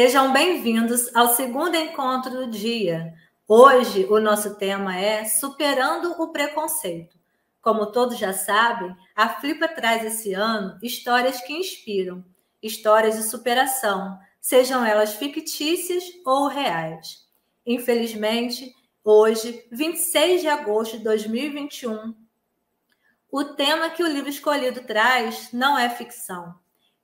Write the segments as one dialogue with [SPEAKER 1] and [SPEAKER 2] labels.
[SPEAKER 1] Sejam bem-vindos ao segundo encontro do dia. Hoje, o nosso tema é Superando o Preconceito. Como todos já sabem, a Flipa traz esse ano histórias que inspiram, histórias de superação, sejam elas fictícias ou reais. Infelizmente, hoje, 26 de agosto de 2021, o tema que o livro escolhido traz não é ficção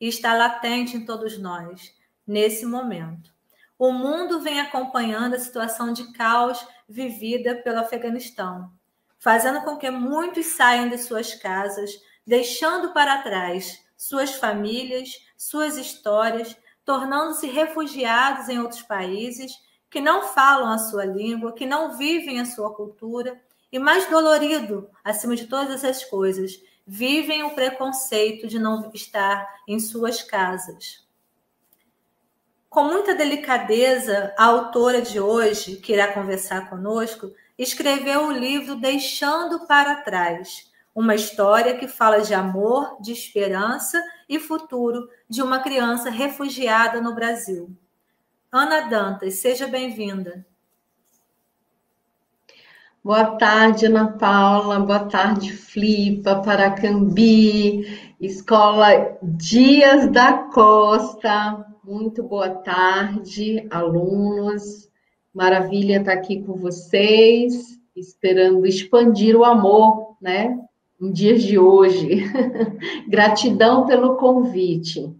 [SPEAKER 1] e está latente em todos nós, nesse momento. O mundo vem acompanhando a situação de caos vivida pelo Afeganistão, fazendo com que muitos saiam de suas casas, deixando para trás suas famílias, suas histórias, tornando-se refugiados em outros países que não falam a sua língua, que não vivem a sua cultura, e mais dolorido, acima de todas essas coisas, vivem o preconceito de não estar em suas casas. Com muita delicadeza, a autora de hoje, que irá conversar conosco, escreveu o livro Deixando para Trás, uma história que fala de amor, de esperança e futuro de uma criança refugiada no Brasil. Ana Dantas, seja bem-vinda.
[SPEAKER 2] Boa tarde, Ana Paula. Boa tarde, Flipa, Paracambi, Escola Dias da Costa. Muito boa tarde, alunos. Maravilha estar aqui com vocês, esperando expandir o amor, né? Em dias de hoje. Gratidão pelo convite.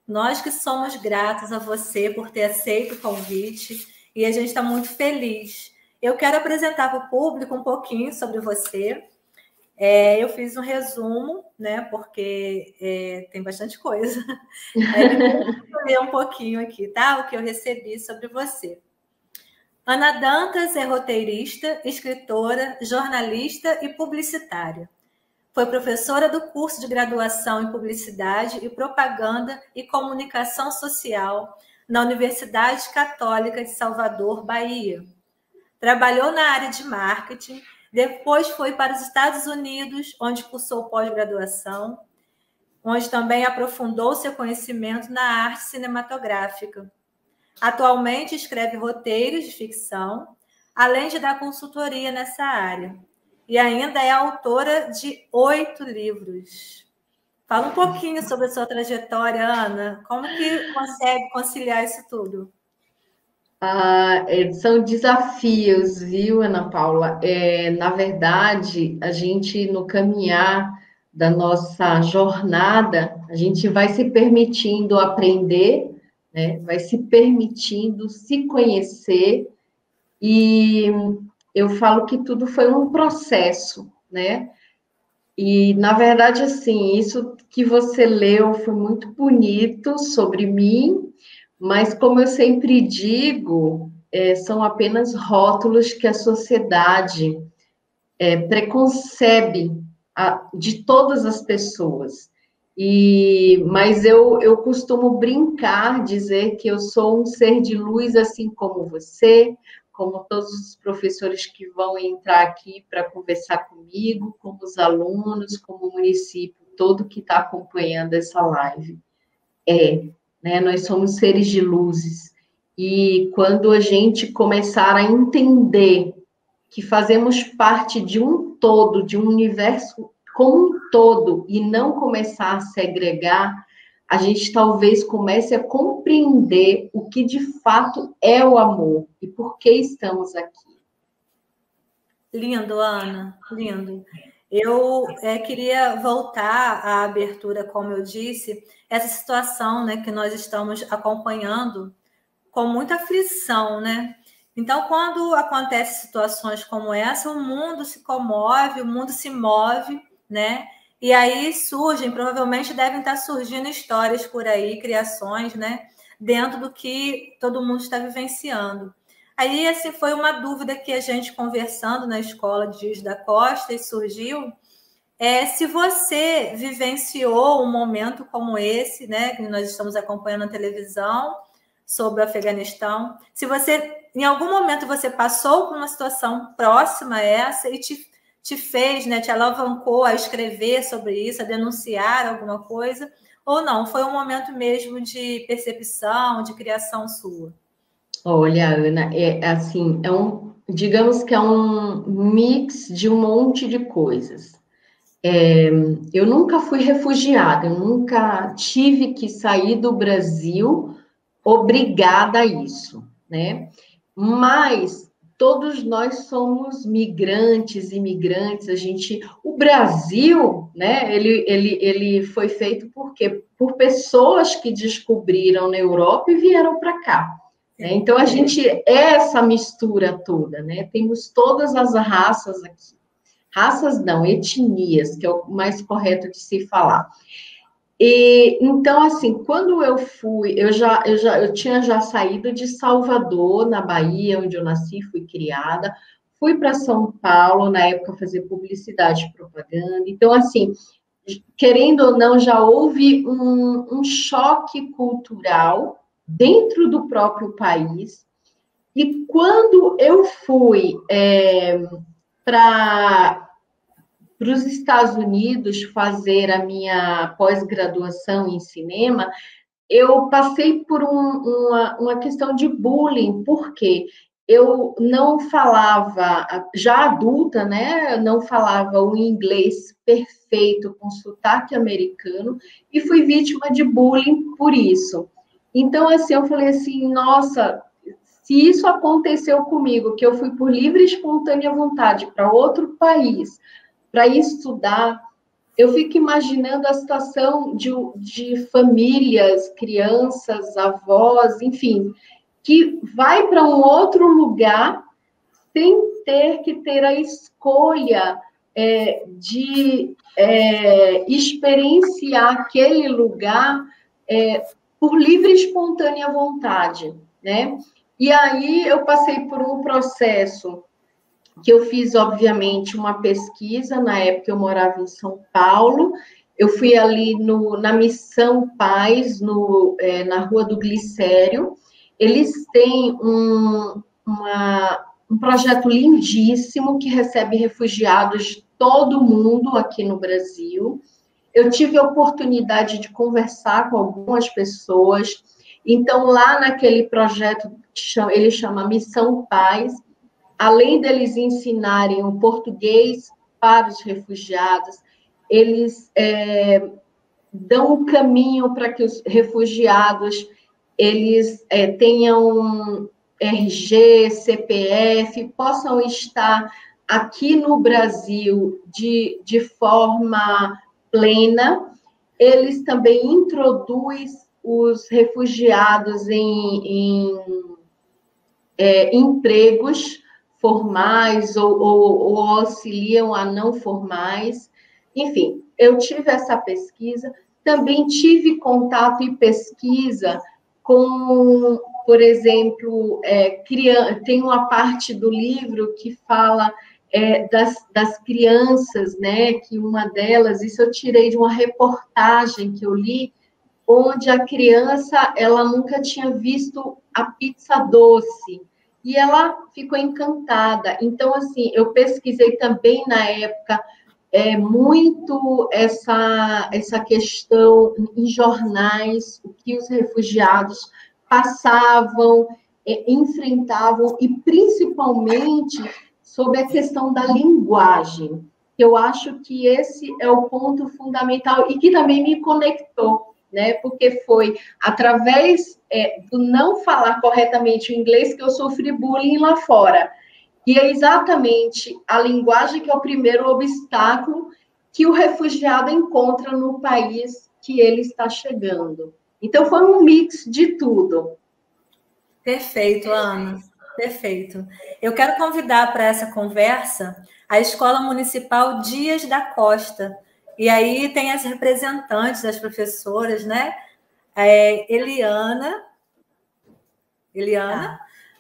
[SPEAKER 1] Nós que somos gratos a você por ter aceito o convite e a gente está muito feliz. Eu quero apresentar para o público um pouquinho sobre você. Eu fiz um resumo, né? Porque tem bastante coisa. Vou ler um pouquinho aqui, tá? O que eu recebi sobre você. Ana Dantas é roteirista, escritora, jornalista e publicitária. Foi professora do curso de graduação em Publicidade e Propaganda e Comunicação Social na Universidade Católica de Salvador, Bahia. Trabalhou na área de marketing, depois foi para os Estados Unidos, onde cursou pós-graduação, onde também aprofundou seu conhecimento na arte cinematográfica. Atualmente escreve roteiros de ficção, além de dar consultoria nessa área. E ainda é autora de 8 livros. Fala um pouquinho sobre a sua trajetória, Ana. Como que consegue conciliar isso tudo?
[SPEAKER 2] São desafios, viu, Ana Paula? Na verdade, a gente, no caminhar da nossa jornada, a gente vai se permitindo aprender, né? Vai se permitindo se conhecer, e eu falo que tudo foi um processo, né? E, na verdade, assim, isso que você leu foi muito bonito sobre mim, mas, como eu sempre digo, são apenas rótulos que a sociedade preconcebe de todas as pessoas. Mas eu costumo brincar, dizer que eu sou um ser de luz, assim como você, como todos os professores que vão entrar aqui para conversar comigo, como os alunos, como o município todo que está acompanhando essa live. Né? Nós somos seres de luzes. E quando a gente começar a entender que fazemos parte de um todo, de um universo como um todo, e não começar a segregar, a gente talvez comece a compreender o que de fato é o amor e por que estamos aqui.
[SPEAKER 1] Lindo, Ana, lindo. Eu queria voltar à abertura, como eu disse, essa situação, né, que nós estamos acompanhando com muita aflição, né? Então, quando acontecem situações como essa, o mundo se comove, o mundo se move, né? E aí surgem, provavelmente devem estar surgindo histórias por aí, criações, né? Dentro do que todo mundo está vivenciando. Aí, assim, foi uma dúvida que a gente conversando na escola de Dias da Costa e surgiu, se você vivenciou um momento como esse, né, que nós estamos acompanhando na televisão, sobre o Afeganistão, se você, em algum momento, você passou por uma situação próxima a essa e te fez, né, te alavancou a escrever sobre isso, a denunciar alguma coisa, ou não? Foi um momento mesmo de percepção, de criação sua?
[SPEAKER 2] Olha, Ana, assim, digamos que é um mix de um monte de coisas. Eu nunca fui refugiada, eu nunca tive que sair do Brasil obrigada a isso, né? Mas todos nós somos migrantes, imigrantes, o Brasil, né? Ele foi feito por quê? Por pessoas que descobriram na Europa e vieram para cá. Né? Então a gente é essa mistura toda, né? Temos todas as raças aqui. Raças não, etnias, que é o mais correto de se falar. E então, assim, quando eu fui, eu tinha já saído de Salvador, na Bahia, onde eu nasci, fui criada, fui para São Paulo, na época, fazer publicidade e propaganda. Então, assim, querendo ou não, já houve um choque cultural dentro do próprio país. E quando eu fui para os Estados Unidos fazer a minha pós-graduação em cinema, eu passei por uma questão de bullying, porque eu não falava, já adulta, né? Não falava o inglês perfeito, com sotaque americano, e fui vítima de bullying por isso. Então, assim, eu falei assim, nossa, se isso aconteceu comigo, que eu fui por livre e espontânea vontade para outro país, para estudar, eu fico imaginando a situação de famílias, crianças, avós, enfim, que vai para um outro lugar sem ter que ter a escolha de experienciar aquele lugar por livre e espontânea vontade, né? E aí eu passei por um processo que eu fiz, obviamente, uma pesquisa, na época eu morava em São Paulo, eu fui ali na Missão Paz, na Rua do Glicério, eles têm um projeto lindíssimo que recebe refugiados de todo mundo aqui no Brasil. Eu tive a oportunidade de conversar com algumas pessoas, então lá naquele projeto, ele chama Missão Paz, além deles ensinarem o português para os refugiados, eles dão um caminho para que os refugiados eles tenham RG, CPF, possam estar aqui no Brasil de forma plena. Eles também introduzem os refugiados em empregos formais ou auxiliam a não formais. Enfim, eu tive essa pesquisa, também tive contato e pesquisa com, por exemplo, tem uma parte do livro que fala das crianças, né? Que uma delas, isso eu tirei de uma reportagem que eu li, onde a criança ela nunca tinha visto a pizza doce e ela ficou encantada. Então, assim, eu pesquisei também na época muito essa questão em jornais, o que os refugiados passavam, enfrentavam, e principalmente sobre a questão da linguagem. Eu acho que esse é o ponto fundamental e que também me conectou, né? Porque foi através do não falar corretamente o inglês que eu sofri bullying lá fora. E é exatamente a linguagem que é o primeiro obstáculo que o refugiado encontra no país que ele está chegando. Então, foi um mix de tudo.
[SPEAKER 1] Perfeito, Ana. Perfeito. Eu quero convidar para essa conversa a Escola Municipal Dias da Costa. E aí tem as representantes, as professoras, né? Eliana.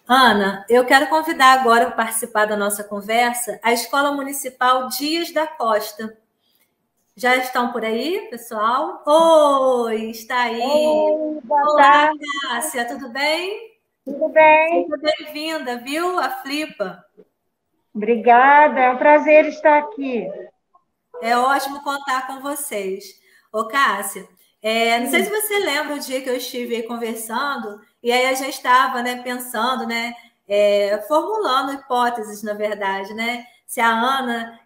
[SPEAKER 1] Ana, eu quero convidar agora para participar da nossa conversa a Escola Municipal Dias da Costa. Já estão por aí, pessoal? Oi, está aí.
[SPEAKER 3] Oi, boa
[SPEAKER 1] Olá,
[SPEAKER 3] tarde.
[SPEAKER 1] Cássia, tudo bem?
[SPEAKER 3] Tudo bem?
[SPEAKER 1] Seja bem-vinda, viu? A Flipa.
[SPEAKER 3] Obrigada, é um prazer estar aqui.
[SPEAKER 1] É ótimo contar com vocês. Ô, Cássia, Não sei se você lembra o dia que eu estive aí conversando, e aí a gente estava, né, pensando, né, formulando hipóteses, na verdade, né? Se a Ana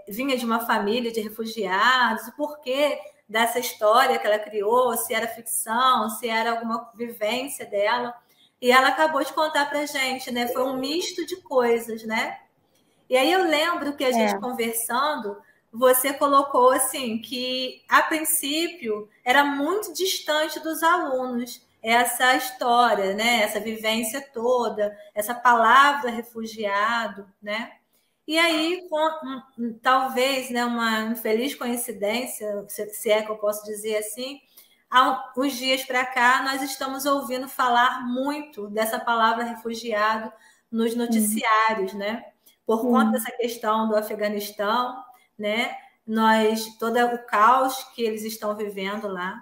[SPEAKER 1] vinha de uma família de refugiados, o porquê dessa história que ela criou, se era ficção, se era alguma vivência dela. E ela acabou de contar para a gente, né? Foi um misto de coisas, né? E aí eu lembro que a gente conversando, você colocou assim que a princípio era muito distante dos alunos essa história, né? Essa vivência toda, essa palavra refugiado, né? E aí, talvez, né, uma infeliz coincidência, se é que eu posso dizer assim, há uns dias para cá nós estamos ouvindo falar muito dessa palavra refugiado nos noticiários, né? Por conta dessa questão do Afeganistão, né? Todo o caos que eles estão vivendo lá.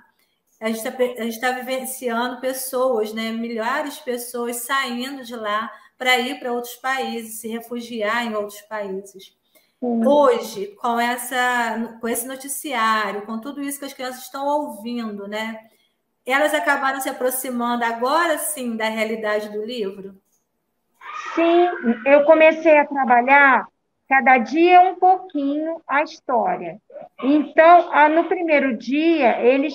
[SPEAKER 1] A gente tá vivenciando pessoas, né? Milhares de pessoas saindo de lá para ir para outros países, se refugiar em outros países. Hoje, com esse noticiário, com tudo isso que as crianças estão ouvindo, né? Elas acabaram se aproximando agora sim da realidade do livro?
[SPEAKER 3] Sim, eu comecei a trabalhar cada dia um pouquinho a história. Então, no primeiro dia, eles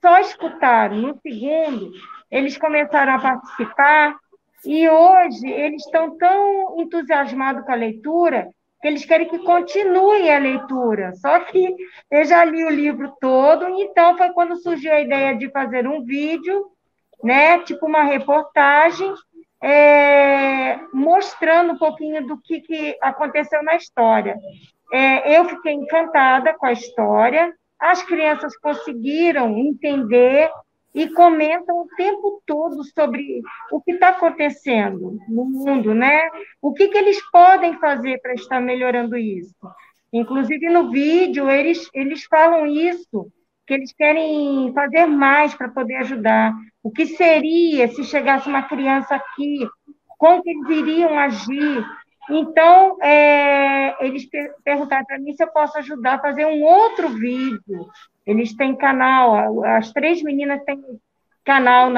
[SPEAKER 3] só escutaram. No segundo, eles começaram a participar. E hoje, eles estão tão entusiasmados com a leitura que eles querem que continue a leitura. Só que eu já li o livro todo, então foi quando surgiu a ideia de fazer um vídeo, né, tipo uma reportagem, mostrando um pouquinho do que aconteceu na história. Eu fiquei encantada com a história, as crianças conseguiram entender e comentam o tempo todo sobre o que está acontecendo no mundo, né? O que eles podem fazer para estar melhorando isso. Inclusive, no vídeo, eles falam isso, que eles querem fazer mais para poder ajudar. O que seria se chegasse uma criança aqui? Como que eles iriam agir? Então, eles perguntaram para mim se eu posso ajudar a fazer um outro vídeo. Eles têm canal, as 3 meninas têm canal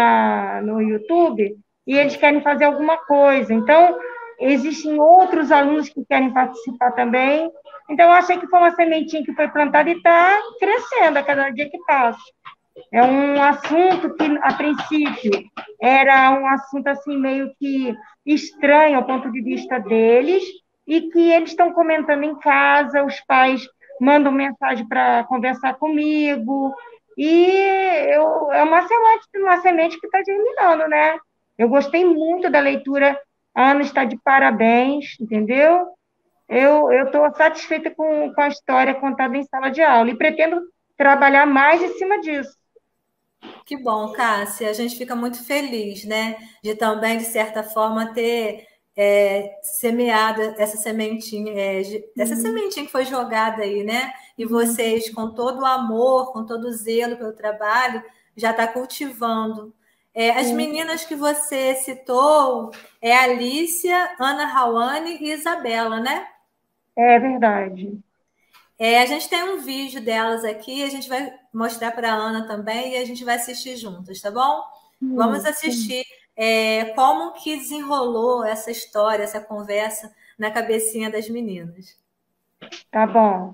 [SPEAKER 3] no YouTube, e eles querem fazer alguma coisa. Então, existem outros alunos que querem participar também. Então, eu achei que foi uma sementinha que foi plantada e está crescendo a cada dia que passa. É um assunto que, a princípio, era um assunto assim meio que estranho ao ponto de vista deles, e que eles estão comentando em casa, os pais mandam mensagem para conversar comigo, e é uma semente que está germinando, né? Eu gostei muito da leitura, a Ana está de parabéns, entendeu? Eu estou satisfeita com a história contada em sala de aula e pretendo trabalhar mais em cima disso.
[SPEAKER 1] Que bom, Cássia. A gente fica muito feliz, né? De também, de certa forma, ter semeado essa sementinha, essa sementinha que foi jogada aí, né? E vocês, com todo o amor, com todo o zelo pelo trabalho, já está cultivando. As meninas que você citou é Alicia, Ana Rawane e Isabela, né?
[SPEAKER 3] É verdade.
[SPEAKER 1] A gente tem um vídeo delas aqui, a gente vai mostrar para a Ana também e a gente vai assistir juntas, tá bom? Vamos assistir como que desenrolou essa história, essa conversa na cabecinha das meninas.
[SPEAKER 3] Tá bom.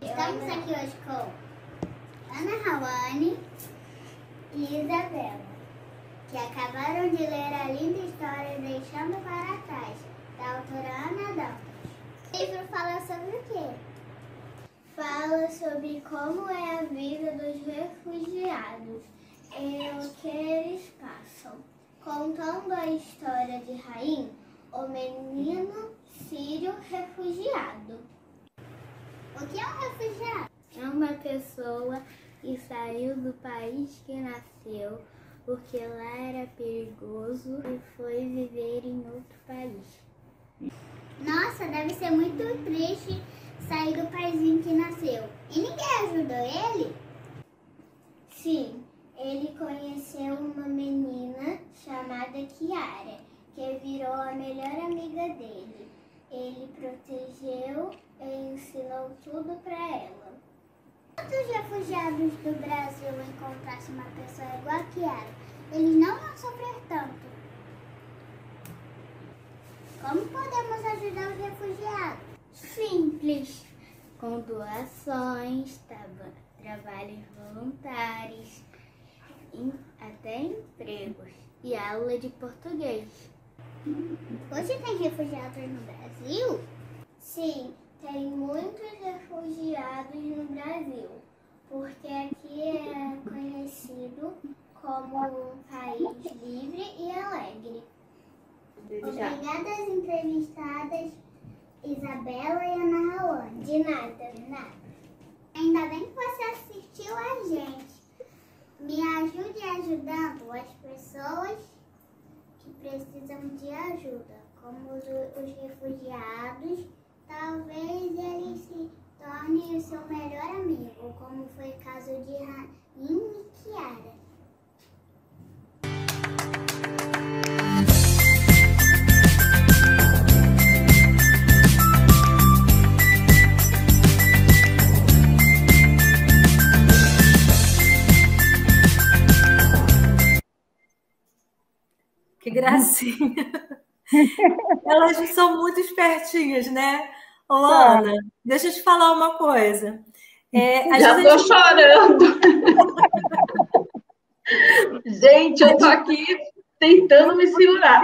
[SPEAKER 4] Estamos aqui hoje com Ana Rawane e Isabela, que acabaram de ler a linda história Deixando para Trás, da autora Ana Dantas. O livro fala sobre o quê? Fala sobre como é a vida dos refugiados e o que eles passam, contando a história de Raim, o menino sírio refugiado. O que é um refugiado? É uma pessoa que saiu do país que nasceu porque lá era perigoso e foi viver em outro país. Nossa, deve ser muito triste sair do paizinho que nasceu. E ninguém ajudou ele? Sim, ele conheceu uma menina chamada Kiara, que virou a melhor amiga dele. Ele protegeu e ensinou tudo para ela. Quantos refugiados do Brasil encontrassem uma pessoa igual a Kiara, eles não vão sofrer tanto. Como podemos ajudar os refugiados? Simples, com doações, trabalhos voluntários, até empregos e aula de português. Hoje tem refugiados no Brasil? Sim, tem muitos refugiados no Brasil, porque aqui é conhecido como um país livre e alegre. Obrigada às entrevistadas Isabela e Ana Rawane. De nada. Ainda bem que você assistiu a gente. Me ajude ajudando as pessoas que precisam de ajuda, como os refugiados. Talvez eles se tornem o seu melhor amigo, como foi o caso de Rainha e Kiara.
[SPEAKER 1] Que gracinha. Elas são muito espertinhas, né? Ô, Ana, deixa eu te falar uma coisa.
[SPEAKER 2] Já estou chorando. Gente, eu estou aqui tentando me segurar.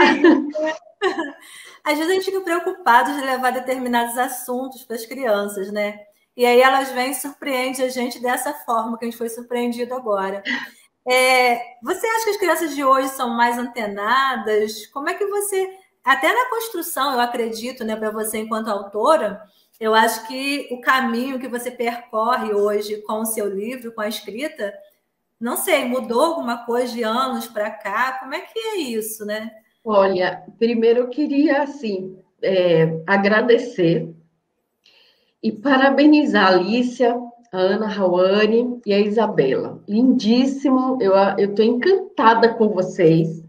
[SPEAKER 1] Às vezes a gente fica preocupado de levar determinados assuntos para as crianças, né? E aí elas vêm e surpreendem a gente dessa forma que a gente foi surpreendido agora. Você acha que as crianças de hoje são mais antenadas? Como é que você... Até na construção, eu acredito, né, para você enquanto autora, eu acho que o caminho que você percorre hoje com o seu livro, com a escrita, não sei, mudou alguma coisa de anos para cá? Como é que é isso, né?
[SPEAKER 2] Olha, primeiro eu queria, assim, agradecer e parabenizar a Alicia, a Ana Rawane e a Isabela. Lindíssimo, eu estou encantada com vocês.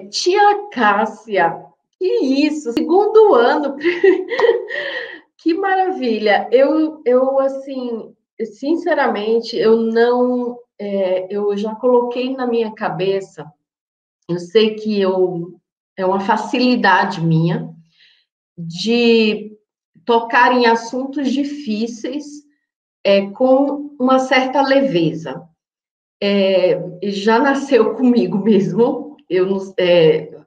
[SPEAKER 2] Tia Cássia, que isso, segundo ano, que maravilha. Eu assim, sinceramente, eu já coloquei na minha cabeça, eu sei que é uma facilidade minha de tocar em assuntos difíceis com uma certa leveza. Já nasceu comigo mesmo.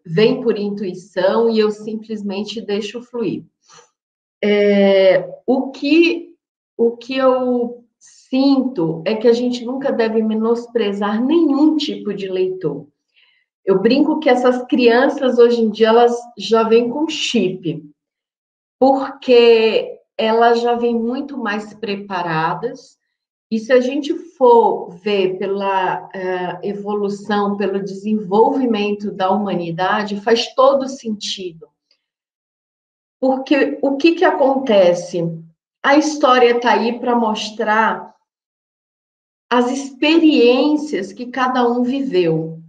[SPEAKER 2] Vem por intuição e eu simplesmente deixo fluir. O que eu sinto é que a gente nunca deve menosprezar nenhum tipo de leitor. Eu brinco que essas crianças, hoje em dia, elas já vêm com chip, porque elas já vêm muito mais preparadas. E se a gente for ver pela evolução, pelo desenvolvimento da humanidade, faz todo sentido. Porque o que acontece? A história está aí para mostrar as experiências que cada um viveu.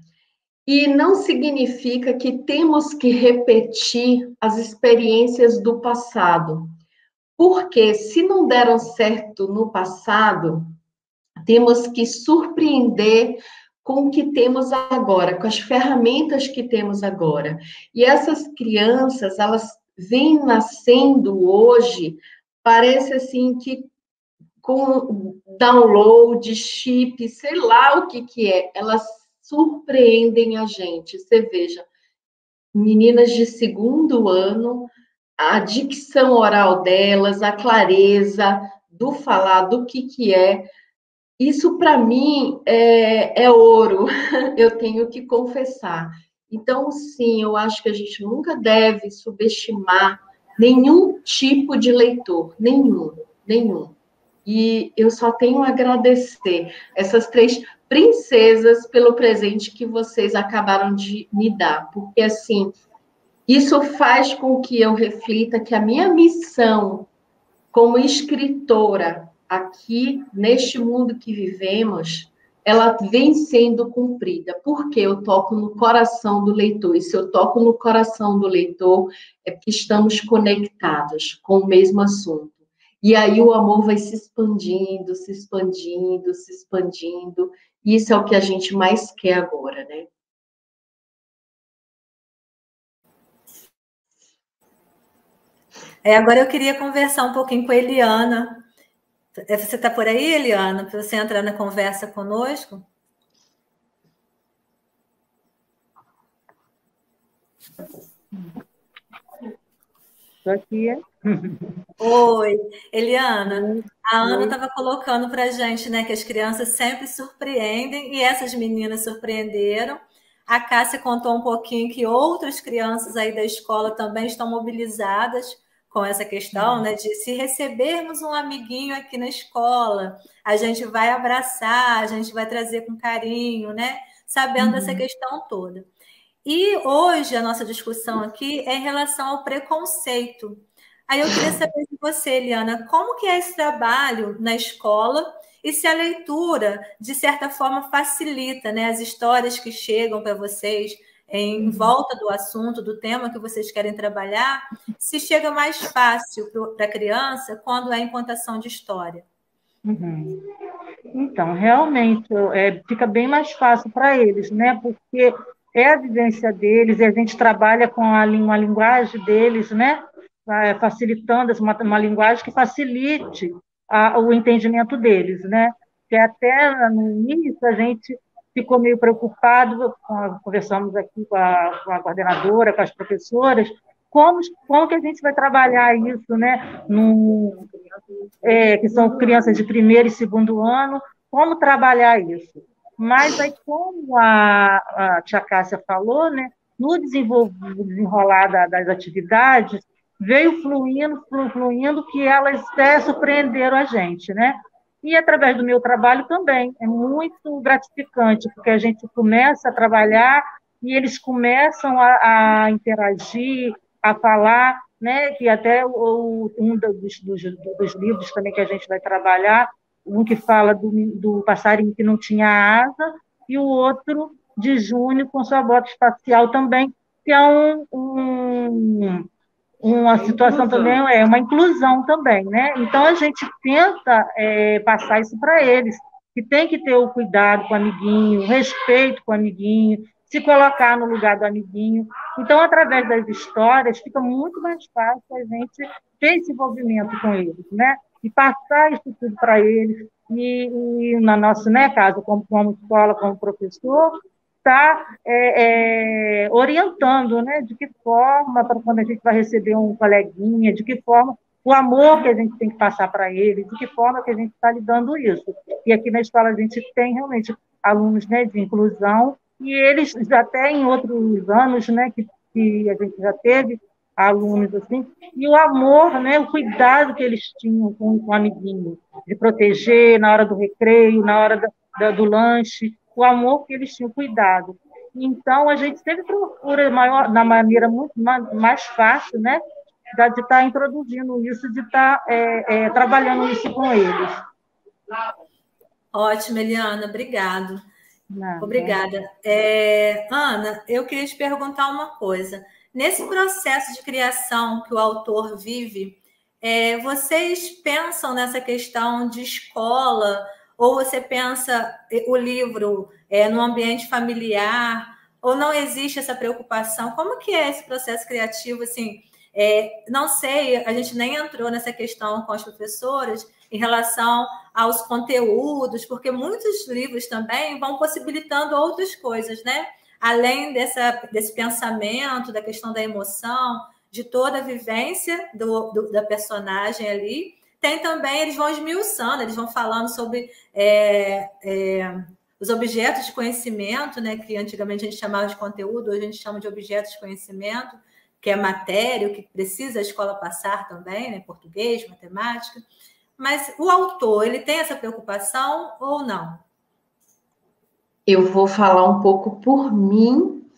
[SPEAKER 2] E não significa que temos que repetir as experiências do passado. Porque se não deram certo no passado, temos que surpreender com o que temos agora, com as ferramentas que temos agora. E essas crianças, elas vêm nascendo hoje, parece assim que com download, chip, sei lá o que é, elas surpreendem a gente. Você veja, meninas de segundo ano, a dicção oral delas, a clareza do falar, do que é. Isso, para mim, é ouro, eu tenho que confessar. Então, sim, eu acho que a gente nunca deve subestimar nenhum tipo de leitor, nenhum. E eu só tenho a agradecer essas 3 princesas pelo presente que vocês acabaram de me dar, porque, assim, Isso faz com que eu reflita que a minha missão como escritora aqui neste mundo que vivemos, ela vem sendo cumprida, porque eu toco no coração do leitor. E se eu toco no coração do leitor, é porque estamos conectados com o mesmo assunto. E aí o amor vai se expandindo, se expandindo, se expandindo. E isso é o que a gente mais quer agora, né?
[SPEAKER 1] Agora eu queria conversar um pouquinho com a Eliana. Você está por aí, Eliana, para você entrar na conversa conosco?
[SPEAKER 3] Estou aqui.
[SPEAKER 1] Oi, Eliana. A Ana estava colocando para a gente, né, que as crianças sempre surpreendem, e essas meninas surpreenderam. A Cássia contou um pouquinho que outras crianças aí da escola também estão mobilizadas com essa questão, né, de se recebermos um amiguinho aqui na escola, a gente vai abraçar, a gente vai trazer com carinho, né, sabendo dessa questão toda. E hoje a nossa discussão aqui é em relação ao preconceito. Aí eu queria saber de você, Eliana, como que é esse trabalho na escola e se a leitura, de certa forma, facilita, né, as histórias que chegam para vocês em volta do assunto, do tema que vocês querem trabalhar, se chega mais fácil para a criança quando é em contação de história.
[SPEAKER 3] Então, realmente, fica bem mais fácil para eles, né? Porque é a vivência deles, e a gente trabalha com uma linguagem deles, né? Facilitando uma linguagem que facilite o entendimento deles, né? Que até no início a gente ficou meio preocupado, conversamos aqui com a coordenadora, com as professoras, como que a gente vai trabalhar isso, né? Que são crianças de primeiro e segundo ano, como trabalhar isso. Mas aí, como a tia Cássia falou, né, no desenrolar das atividades, veio fluindo, que elas até surpreenderam a gente, né? E através do meu trabalho também, é muito gratificante, porque a gente começa a trabalhar e eles começam a interagir, a falar, né? Que até um dos livros também que a gente vai trabalhar, um que fala do passarinho que não tinha asa, e o outro de Júnior com sua bota espacial também, que é uma situação também, uma inclusão também, né? Então, a gente tenta passar isso para eles, que tem que ter o cuidado com o amiguinho, o respeito com o amiguinho, se colocar no lugar do amiguinho. Então, através das histórias, fica muito mais fácil a gente ter esse envolvimento com eles, né? E passar isso tudo para eles. E no nosso, né, caso, como escola, como professor, está orientando, né, de que forma, para quando a gente vai receber um coleguinha, de que forma o amor que a gente tem que passar para ele, de que forma que a gente está lidando isso. E aqui na escola a gente tem realmente alunos, né, de inclusão, e eles já até em outros anos, né, que a gente já teve alunos assim, e o amor, né, o cuidado que eles tinham com o amiguinho, de proteger na hora do recreio, na hora do lanche, o amor que eles tinham, cuidado. Então, a gente sempre procura na maneira muito mais fácil, né, de estar introduzindo isso, de estar trabalhando isso com eles.
[SPEAKER 1] Ótimo, Eliana, obrigado. Obrigada. Ana, eu queria te perguntar uma coisa. Nesse processo de criação que o autor vive, vocês pensam nessa questão de escola, ou você pensa o livro no ambiente familiar, ou não existe essa preocupação? Como que é esse processo criativo? Assim, não sei, a gente nem entrou nessa questão com as professoras em relação aos conteúdos, porque muitos livros também vão possibilitando outras coisas, né? Além desse pensamento, da questão da emoção, de toda a vivência da personagem ali, tem também, eles vão esmiuçando, eles vão falando sobre os objetos de conhecimento, né, que antigamente a gente chamava de conteúdo, hoje a gente chama de objetos de conhecimento, que é matéria, o que precisa a escola passar também, né, português, matemática. Mas o autor, ele tem essa preocupação ou não?
[SPEAKER 2] Eu vou falar um pouco por mim.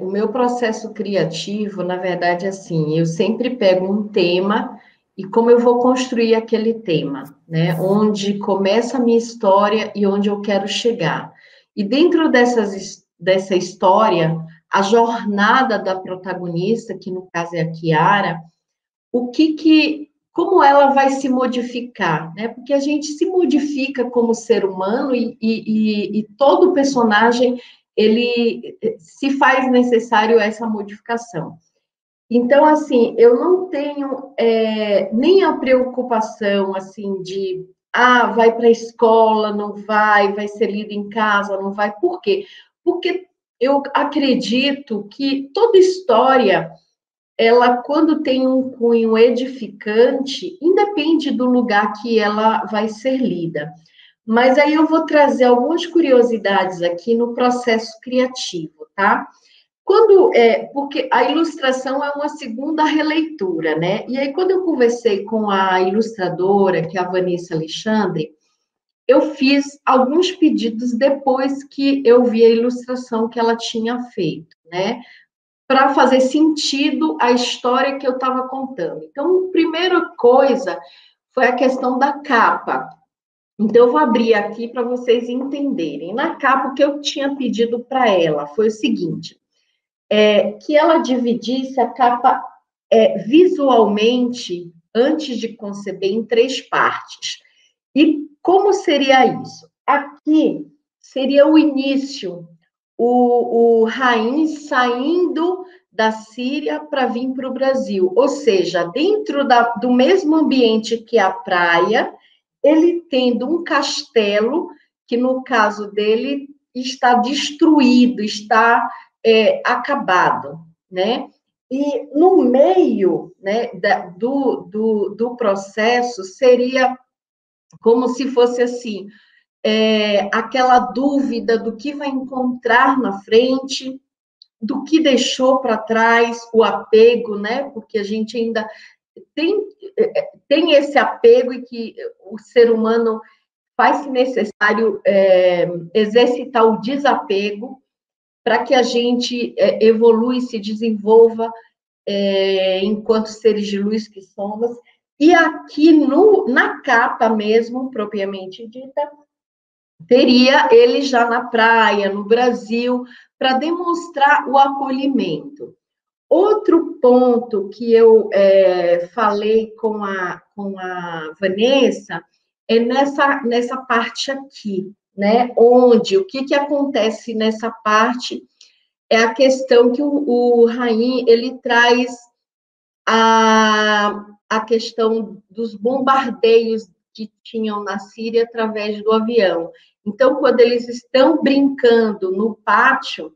[SPEAKER 2] o meu processo criativo, na verdade, assim, eu sempre pego um tema e como eu vou construir aquele tema, né? Onde começa a minha história e onde eu quero chegar. E dentro dessa história, a jornada da protagonista, que no caso é a Kiara, como ela vai se modificar, né? Porque a gente se modifica como ser humano e todo personagem ele se faz necessário essa modificação. Então, assim, eu não tenho nem a preocupação assim de vai para a escola, não vai ser lido em casa, não vai. Por quê? Porque eu acredito que toda história ela, quando tem um cunho edificante, independe do lugar que ela vai ser lida. Mas aí eu vou trazer algumas curiosidades aqui no processo criativo, tá? Porque a ilustração é uma segunda releitura, né? E aí, quando eu conversei com a ilustradora, que é a Vanessa Alexandre, eu fiz alguns pedidos depois que eu vi a ilustração que ela tinha feito, né? Para fazer sentido a história que eu estava contando. Então, a primeira coisa foi a questão da capa. Então, eu vou abrir aqui para vocês entenderem. Na capa, o que eu tinha pedido para ela foi o seguinte, que ela dividisse a capa visualmente, antes de conceber, em 3 partes. E como seria isso? Aqui seria o início, o Raim saindo da Síria para vir para o Brasil. Ou seja, dentro do mesmo ambiente que a praia, ele tendo um castelo, que no caso dele está destruído, está acabado, né? E no meio, né, do processo seria como se fosse assim, aquela dúvida do que vai encontrar na frente, do que deixou para trás, o apego, né? Porque a gente ainda tem esse apego e que o ser humano faz-se necessário exercitar o desapego para que a gente evolua e se desenvolva enquanto seres de luz que somos. E aqui na capa mesmo, propriamente dita, teria ele já na praia, no Brasil, para demonstrar o acolhimento. Outro ponto que eu falei com a Vanessa é nessa parte aqui, né? Onde, o que acontece nessa parte é a questão que o Raim, ele traz a questão dos bombardeios que tinham na Síria através do avião. Então, quando eles estão brincando no pátio,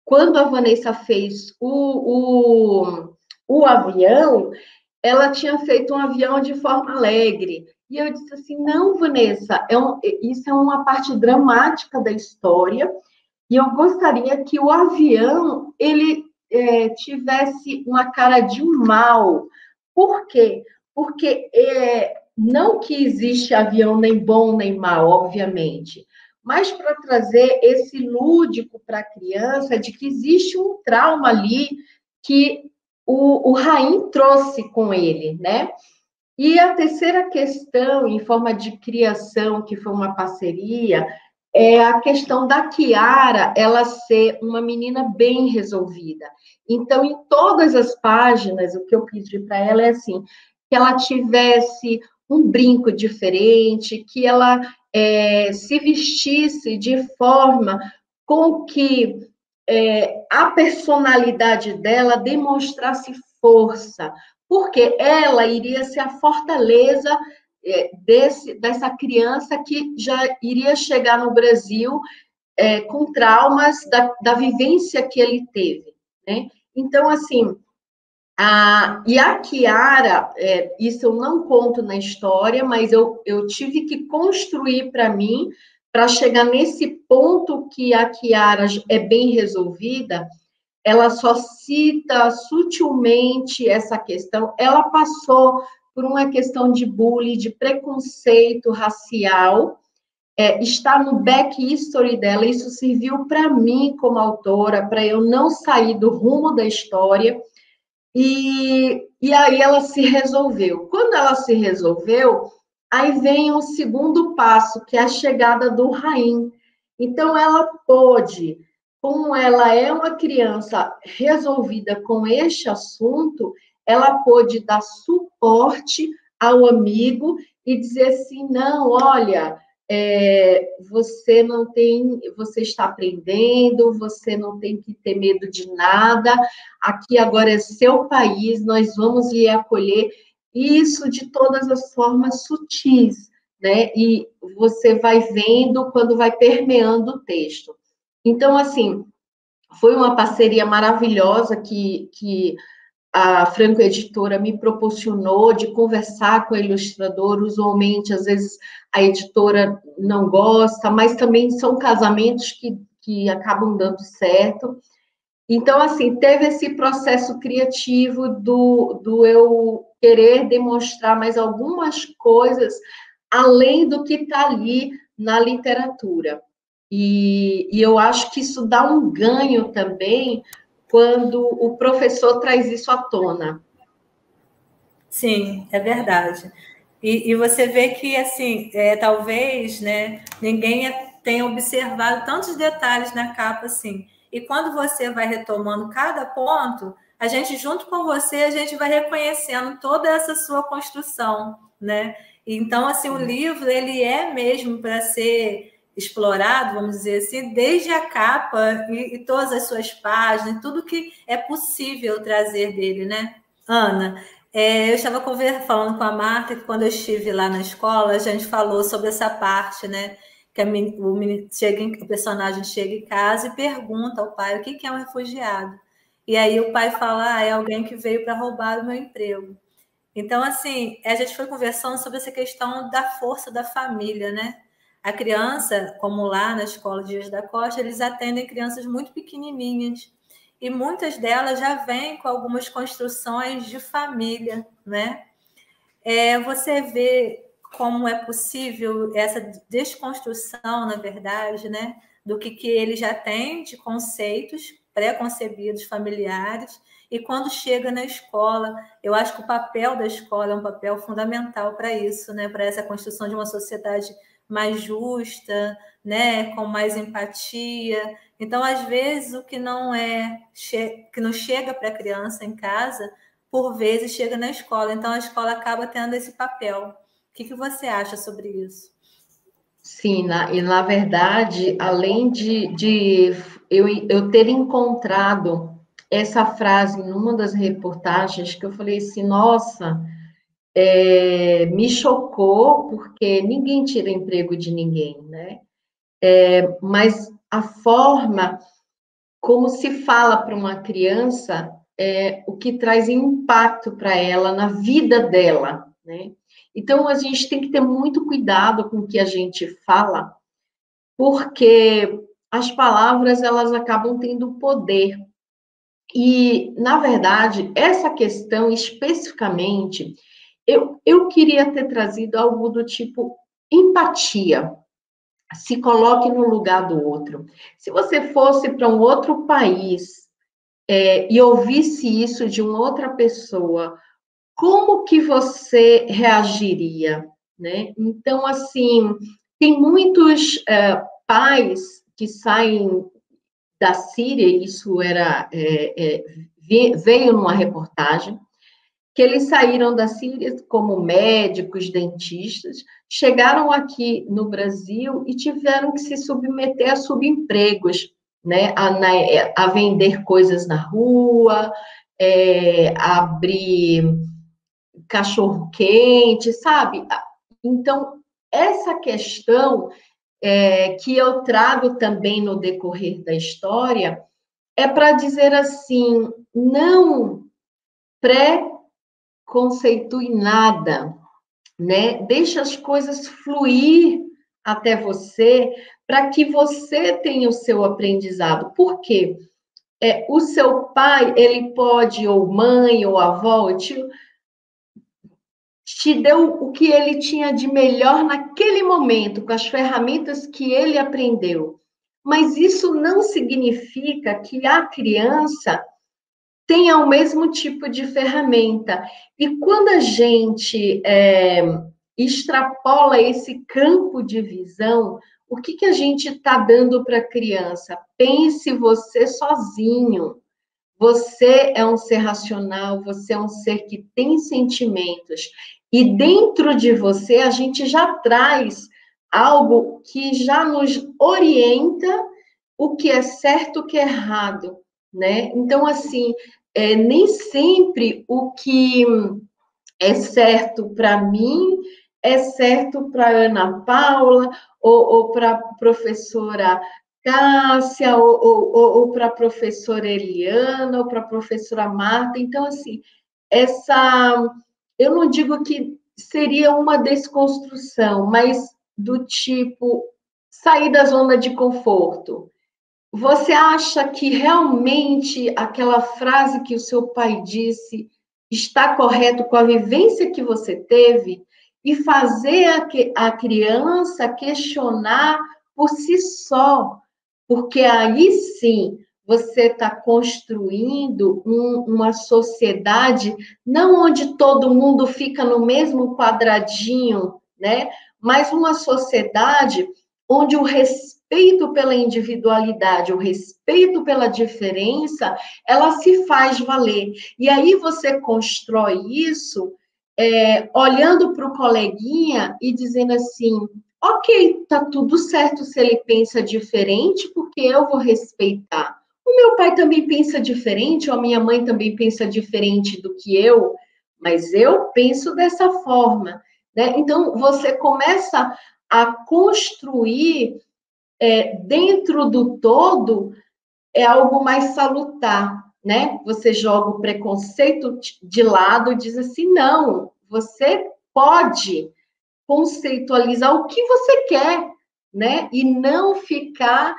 [SPEAKER 2] quando a Vanessa fez o avião, ela tinha feito um avião de forma alegre. E eu disse assim, não, Vanessa, isso é uma parte dramática da história, e eu gostaria que o avião, ele tivesse uma cara de um mal. Por quê? Porque não que existe avião nem bom nem mal, obviamente, mas para trazer esse lúdico para a criança de que existe um trauma ali que o Raim trouxe com ele, né? E a terceira questão, em forma de criação, que foi uma parceria, é a questão da Kiara, ela ser uma menina bem resolvida. Então, em todas as páginas, o que eu pedi para ela é assim, que ela tivesse um brinco diferente, que ela se vestisse de forma com que a personalidade dela demonstrasse força, porque ela iria ser a fortaleza dessa criança que já iria chegar no Brasil com traumas da vivência que ele teve, né? Então, assim, e a Kiara, isso eu não conto na história, mas eu tive que construir para mim, para chegar nesse ponto que a Kiara é bem resolvida. Ela só cita sutilmente essa questão. Ela passou por uma questão de bullying, de preconceito racial, está no back history dela. Isso serviu para mim, como autora, para eu não sair do rumo da história. E aí ela se resolveu. Quando ela se resolveu, aí vem o segundo passo, que é a chegada do Raim. Então, ela pôde, como ela é uma criança resolvida com este assunto, ela pôde dar suporte ao amigo e dizer assim, não, olha, você não tem, você está aprendendo, você não tem que ter medo de nada, aqui agora é seu país, nós vamos lhe acolher, isso de todas as formas sutis, né? E você vai vendo quando vai permeando o texto. Então, assim, foi uma parceria maravilhosa que a Franco Editora me proporcionou de conversar com a ilustradora. Usualmente, às vezes, a editora não gosta, mas também são casamentos que acabam dando certo. Então, assim, teve esse processo criativo do eu querer demonstrar mais algumas coisas além do que está ali na literatura. E eu acho que isso dá um ganho também quando o professor traz isso à tona.
[SPEAKER 1] Sim, é verdade. E você vê que, assim, talvez, né, ninguém tenha observado tantos detalhes na capa, assim. E quando você vai retomando cada ponto, a gente, junto com você, a gente vai reconhecendo toda essa sua construção, né? Então, assim, o livro, ele é mesmo para ser explorado, vamos dizer assim, desde a capa e todas as suas páginas, tudo que é possível trazer dele, né? Ana, eu estava falando com a Marta que quando eu estive lá na escola, a gente falou sobre essa parte, né? Que o personagem chega em casa e pergunta ao pai o que é um refugiado. E aí o pai fala, é alguém que veio para roubar o meu emprego. Então, assim, a gente foi conversando sobre essa questão da força da família, né? A criança, como lá na escola Dias da Costa, eles atendem crianças muito pequenininhas, e muitas delas já vêm com algumas construções de família, né? Você vê como é possível essa desconstrução, na verdade, né? Do que ele já tem de conceitos pré-concebidos familiares, e quando chega na escola, eu acho que o papel da escola é um papel fundamental para isso, né? Para essa construção de uma sociedade mais justa, né? Com mais empatia. Então, às vezes, o que não que não chega para a criança em casa, por vezes chega na escola. Então, a escola acaba tendo esse papel. O que você acha sobre isso?
[SPEAKER 2] Sim, e na verdade, além de eu ter encontrado essa frase numa das reportagens, que eu falei assim, nossa, me chocou, porque ninguém tira emprego de ninguém, né? Mas a forma como se fala para uma criança é o que traz impacto para ela na vida dela, né? Então, a gente tem que ter muito cuidado com o que a gente fala, porque as palavras, elas acabam tendo poder. E, na verdade, essa questão especificamente, eu queria ter trazido algo do tipo empatia. Se coloque no lugar do outro. Se você fosse para um outro país e ouvisse isso de uma outra pessoa, como que você reagiria, né? Então, assim, tem muitos pais que saem da Síria, isso veio numa reportagem, que eles saíram da Síria como médicos, dentistas, chegaram aqui no Brasil e tiveram que se submeter a subempregos, né? A vender coisas na rua, a abrir cachorro-quente, sabe? Então, essa questão que eu trago também no decorrer da história é para dizer assim, não pré-conceitue nada, né? Deixa as coisas fluir até você para que você tenha o seu aprendizado. Por quê? O seu pai, ele pode, ou mãe, ou avó, ou tio, te deu o que ele tinha de melhor naquele momento, com as ferramentas que ele aprendeu. Mas isso não significa que a criança tenha o mesmo tipo de ferramenta. E quando a gente extrapola esse campo de visão, o que a gente está dando para a criança? Pense você sozinho. Você é um ser racional, você é um ser que tem sentimentos. E dentro de você, a gente já traz algo que já nos orienta o que é certo, o que é errado, né? Então, assim, nem sempre o que é certo para mim é certo para Ana Paula ou para a professora Cássia ou para a professora Eliana ou para a professora Marta. Então, assim, eu não digo que seria uma desconstrução, mas do tipo sair da zona de conforto. Você acha que realmente aquela frase que o seu pai disse está correto com a vivência que você teve? E fazer a criança questionar por si só, porque aí sim você está construindo uma sociedade não onde todo mundo fica no mesmo quadradinho, né? Mas uma sociedade onde o respeito pela individualidade, o respeito pela diferença, ela se faz valer. E aí você constrói isso olhando para o coleguinha e dizendo assim, ok, tá tudo certo se ele pensa diferente, porque eu vou respeitar. O meu pai também pensa diferente, ou a minha mãe também pensa diferente do que eu, mas eu penso dessa forma, né? Então, você começa a construir dentro do todo algo mais salutar, né? Você joga o preconceito de lado e diz assim, não, você pode conceitualizar o que você quer, né? E não ficar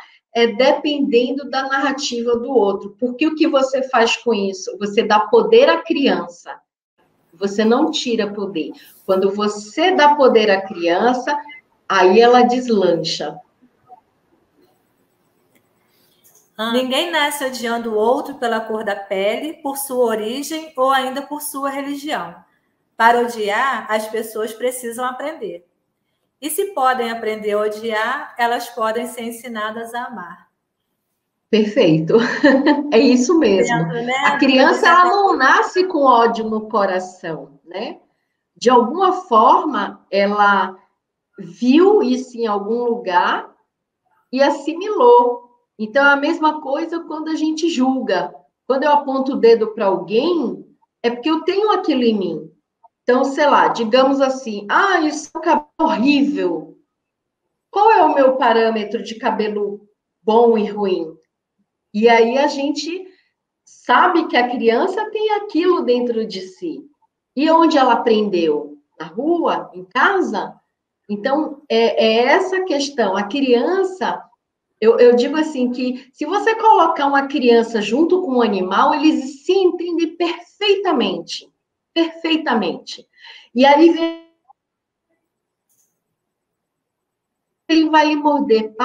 [SPEAKER 2] dependendo da narrativa do outro. Porque o que você faz com isso? Você dá poder à criança. Você não tira poder. Quando você dá poder à criança, aí ela deslancha.
[SPEAKER 1] Ninguém nasce odiando o outro pela cor da pele, por sua origem ou ainda por sua religião. Para odiar, as pessoas precisam aprender. E se podem aprender a odiar, elas podem ser ensinadas a amar.
[SPEAKER 2] Perfeito. É isso mesmo.
[SPEAKER 1] Dentro, né,
[SPEAKER 2] A criança ela não nasce com ódio no coração, né? De alguma forma, ela viu isso em algum lugar e assimilou. Então, é a mesma coisa quando a gente julga. Quando eu aponto o dedo para alguém, é porque eu tenho aquilo em mim. Então, sei lá, digamos assim, isso é um cabelo horrível. Qual é o meu parâmetro de cabelo bom e ruim? E aí a gente sabe que a criança tem aquilo dentro de si. E onde ela aprendeu? Na rua? Em casa? Então, é essa questão. A criança, eu digo assim, que se você colocar uma criança junto com um animal, eles se entendem perfeitamente. Perfeitamente. E aí ele vai lhe morder.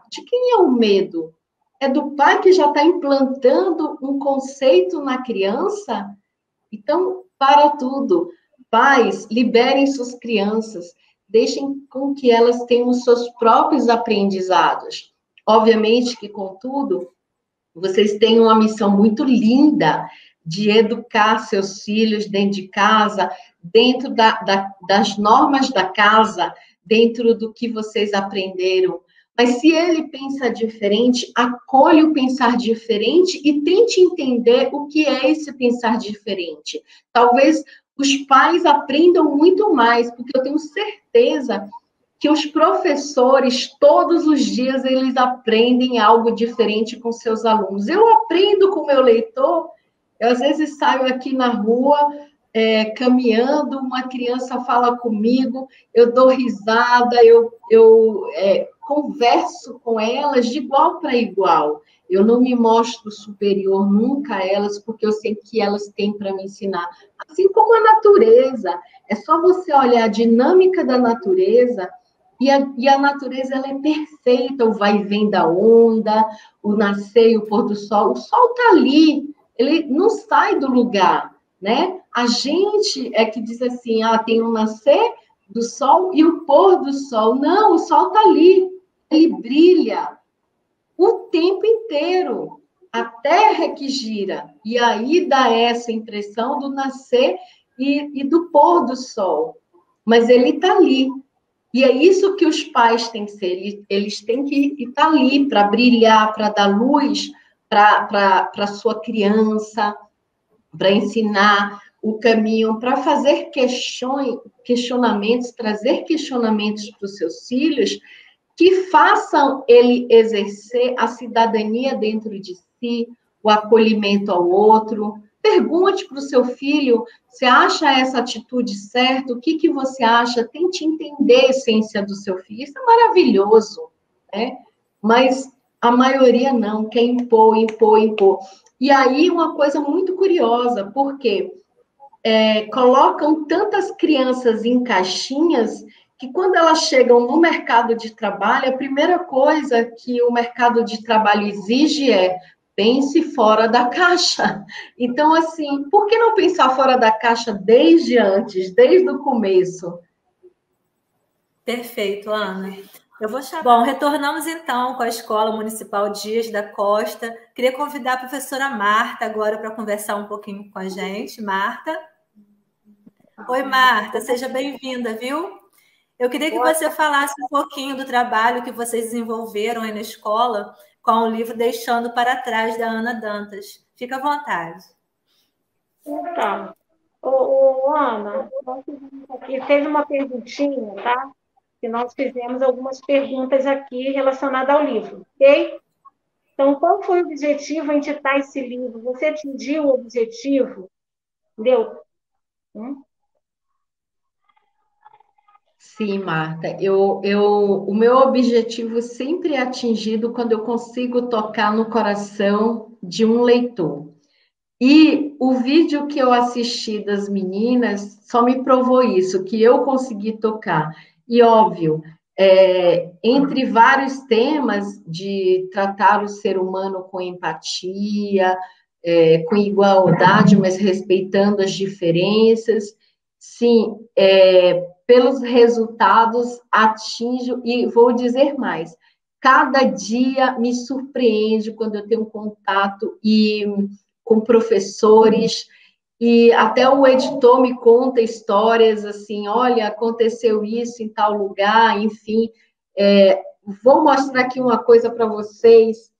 [SPEAKER 2] De quem é o medo? É do pai que já está implantando um conceito na criança? Então, para tudo. Pais, liberem suas crianças, deixem com que elas tenham os seus próprios aprendizados. Obviamente que, contudo, vocês têm uma missão muito linda de educar seus filhos dentro de casa, dentro das normas da casa, dentro do que vocês aprenderam. Mas se ele pensa diferente, acolhe o pensar diferente e tente entender o que é esse pensar diferente. Talvez os pais aprendam muito mais, porque eu tenho certeza que os professores, todos os dias, eles aprendem algo diferente com seus alunos. Eu aprendo com o meu leitor, eu às vezes saio aqui na rua, caminhando, uma criança fala comigo, eu dou risada, eu converso com elas de igual para igual. Eu não me mostro superior nunca a elas, porque eu sei que elas têm para me ensinar. Assim como a natureza. É só você olhar a dinâmica da natureza, e a natureza ela é perfeita, o vai e vem da onda, o nascer e o pôr do sol. O sol está ali, ele não sai do lugar, né? A gente é que diz assim, tem um nascer do sol e o pôr do sol. Não, o sol está ali, ele brilha o tempo inteiro. A Terra é que gira, e aí dá essa impressão do nascer e do pôr do sol. Mas ele está ali. E é isso que os pais têm que ser. Eles têm que estar ali para brilhar, para dar luz para a sua criança, para ensinar o caminho, para fazer questionamentos, trazer questionamentos para os seus filhos que façam ele exercer a cidadania dentro de si, o acolhimento ao outro. Pergunte para o seu filho, você acha essa atitude certa? O que você acha? Tente entender a essência do seu filho. Isso é maravilhoso, né? Mas a maioria não, quer impor, impor, impor. E aí uma coisa muito curiosa, porque colocam tantas crianças em caixinhas que quando elas chegam no mercado de trabalho, a primeira coisa que o mercado de trabalho exige é pense fora da caixa. Então, assim, por que não pensar fora da caixa desde antes, desde o começo?
[SPEAKER 1] Perfeito, Ana. Eu vou chamar. Bom, retornamos então com a Escola Municipal Dias da Costa. Queria convidar a professora Marta agora para conversar um pouquinho com a gente. Marta? Oi, Marta, seja bem-vinda, viu? Eu queria que você falasse um pouquinho do trabalho que vocês desenvolveram aí na escola com o livro Deixando para Trás, da Ana Dantas. Fica à vontade.
[SPEAKER 3] Então, Ana, nós fizemos aqui, teve uma perguntinha, tá? Que nós fizemos algumas perguntas aqui relacionadas ao livro, ok? Então, qual foi o objetivo em editar esse livro? Você atingiu o objetivo? Entendeu?
[SPEAKER 2] Sim, Marta. O meu objetivo sempre é atingido quando eu consigo tocar no coração de um leitor. E o vídeo que eu assisti das meninas só me provou isso, que eu consegui tocar. E, óbvio, entre vários temas de tratar o ser humano com empatia, com igualdade, mas respeitando as diferenças, sim, pelos resultados atinjo, e vou dizer mais, cada dia me surpreende quando eu tenho contato com professores, e até o editor me conta histórias assim, olha, aconteceu isso em tal lugar, enfim. Vou mostrar aqui uma coisa para vocês.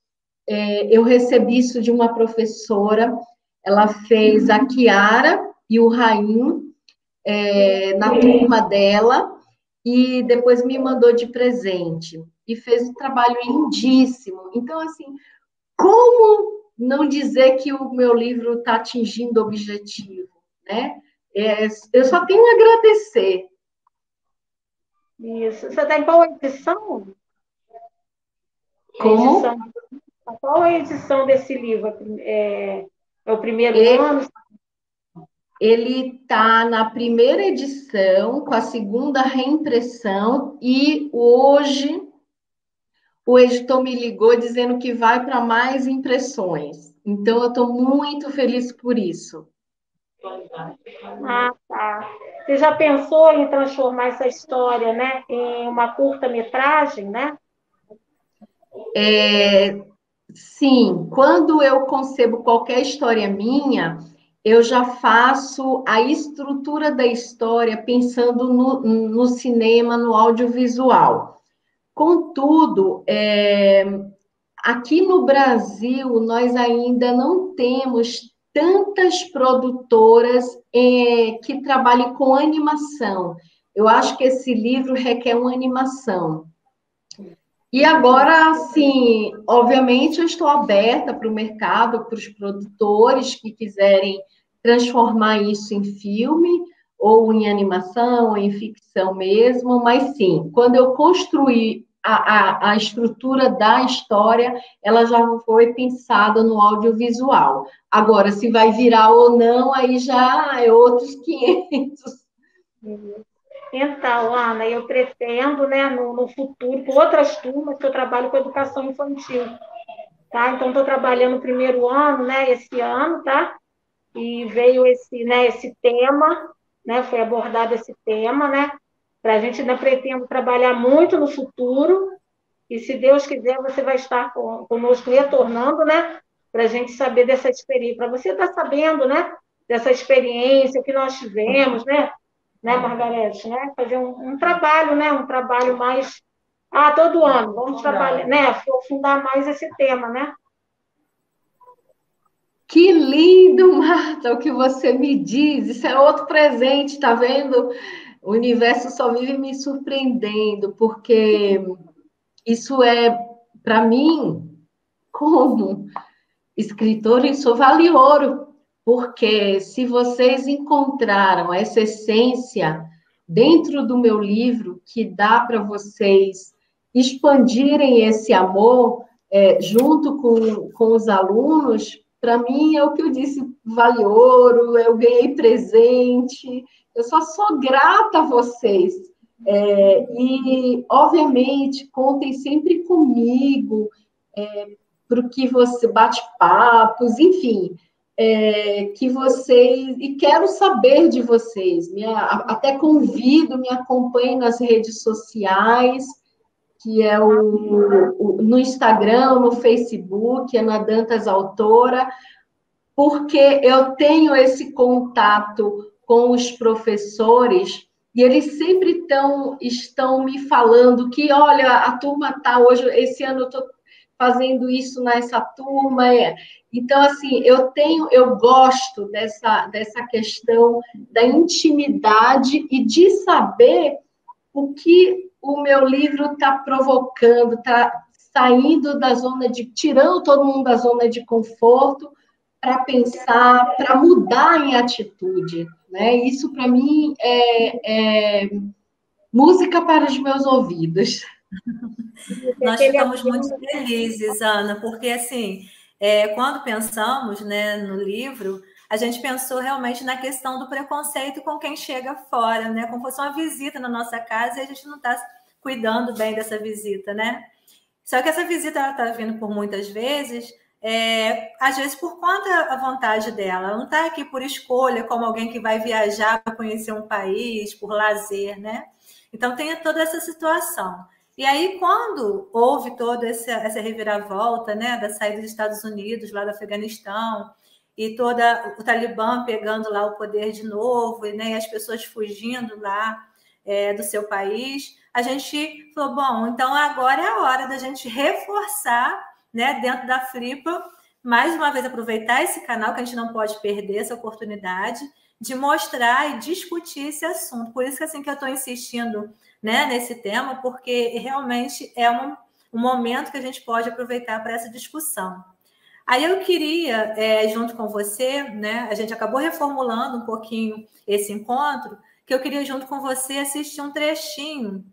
[SPEAKER 2] Eu recebi isso de uma professora, ela fez a Kiara e o Raim na turma dela, e depois me mandou de presente, e fez um trabalho lindíssimo. Então, assim, como não dizer que o meu livro está atingindo o objetivo, né? Eu só tenho a agradecer.
[SPEAKER 3] Isso. Você está em qual edição?
[SPEAKER 2] Como?
[SPEAKER 3] Qual é a edição desse livro? É o primeiro ano?
[SPEAKER 2] Ele está na primeira edição, com a segunda reimpressão, e hoje o editor me ligou dizendo que vai para mais impressões. Então, eu estou muito feliz por isso.
[SPEAKER 3] Ah, tá. Você já pensou em transformar essa história, né, em uma curta-metragem, né?
[SPEAKER 2] Sim, quando eu concebo qualquer história minha, eu já faço a estrutura da história pensando no cinema, no audiovisual. Contudo, aqui no Brasil, nós ainda não temos tantas produtoras que trabalhem com animação. Eu acho que esse livro requer uma animação. E agora, sim, obviamente, eu estou aberta para o mercado, para os produtores que quiserem transformar isso em filme, ou em animação, ou em ficção mesmo, mas sim, quando eu construir a estrutura da história, ela já foi pensada no audiovisual. Agora, se vai virar ou não, aí já é outros 500.
[SPEAKER 3] Então, Ana, eu pretendo, né, no futuro, com outras turmas, que eu trabalho com educação infantil, tá? Então, estou trabalhando o primeiro ano, né, esse ano, tá? E veio esse tema, né, foi abordado esse tema, né? Para a gente ainda pretendo trabalhar muito no futuro, e se Deus quiser, você vai estar conosco retornando, né? Para a gente saber dessa experiência, para você estar sabendo, né? Dessa experiência que nós tivemos, né, Margarete, né? Fazer um trabalho, né? Um trabalho mais. Ah, todo ano, vamos trabalhar, né? Aprofundar mais esse tema, né?
[SPEAKER 2] Que lindo, Marta, o que você me diz. Isso é outro presente, tá vendo? O universo só vive me surpreendendo, porque isso é, para mim, como escritora, isso vale ouro, porque se vocês encontraram essa essência dentro do meu livro, que dá para vocês expandirem esse amor junto com os alunos, para mim é o que eu disse, vale ouro, eu ganhei presente, eu só sou grata a vocês. E, obviamente, contem sempre comigo, para o que você bate papos, enfim, que vocês, e quero saber de vocês, até convido, me acompanhem nas redes sociais, que é no Instagram, no Facebook, é na Dantas Autora, porque eu tenho esse contato com os professores e eles sempre estão me falando que, olha, a turma está hoje, esse ano eu estou fazendo isso nessa turma. Então, assim, eu gosto dessa questão da intimidade e de saber o que o meu livro está provocando, está saindo da tirando todo mundo da zona de conforto para pensar, para mudar em atitude, né? Isso, para mim, é música para os meus ouvidos.
[SPEAKER 1] Nós ficamos muito felizes, Ana, porque, assim, quando pensamos, né, no livro, a gente pensou realmente na questão do preconceito com quem chega fora, né? Como fosse uma visita na nossa casa e a gente não está cuidando bem dessa visita, né? Só que essa visita ela está vindo por muitas vezes, às vezes por conta da vontade dela. Ela não está aqui por escolha, como alguém que vai viajar para conhecer um país, por lazer, né? Então tem toda essa situação. E aí, quando houve toda essa reviravolta, né, da saída dos Estados Unidos, lá do Afeganistão, e toda o Talibã pegando lá o poder de novo, né, e as pessoas fugindo lá do seu país, a gente falou, bom, então agora é a hora da gente reforçar, né, dentro da Flipa, mais uma vez aproveitar esse canal, que a gente não pode perder essa oportunidade de mostrar e discutir esse assunto. Por isso que, assim, que eu estou insistindo, né, nesse tema, porque realmente é um momento que a gente pode aproveitar para essa discussão. Aí eu queria, junto com você, né, a gente acabou reformulando um pouquinho esse encontro, que eu queria, junto com você, assistir um trechinho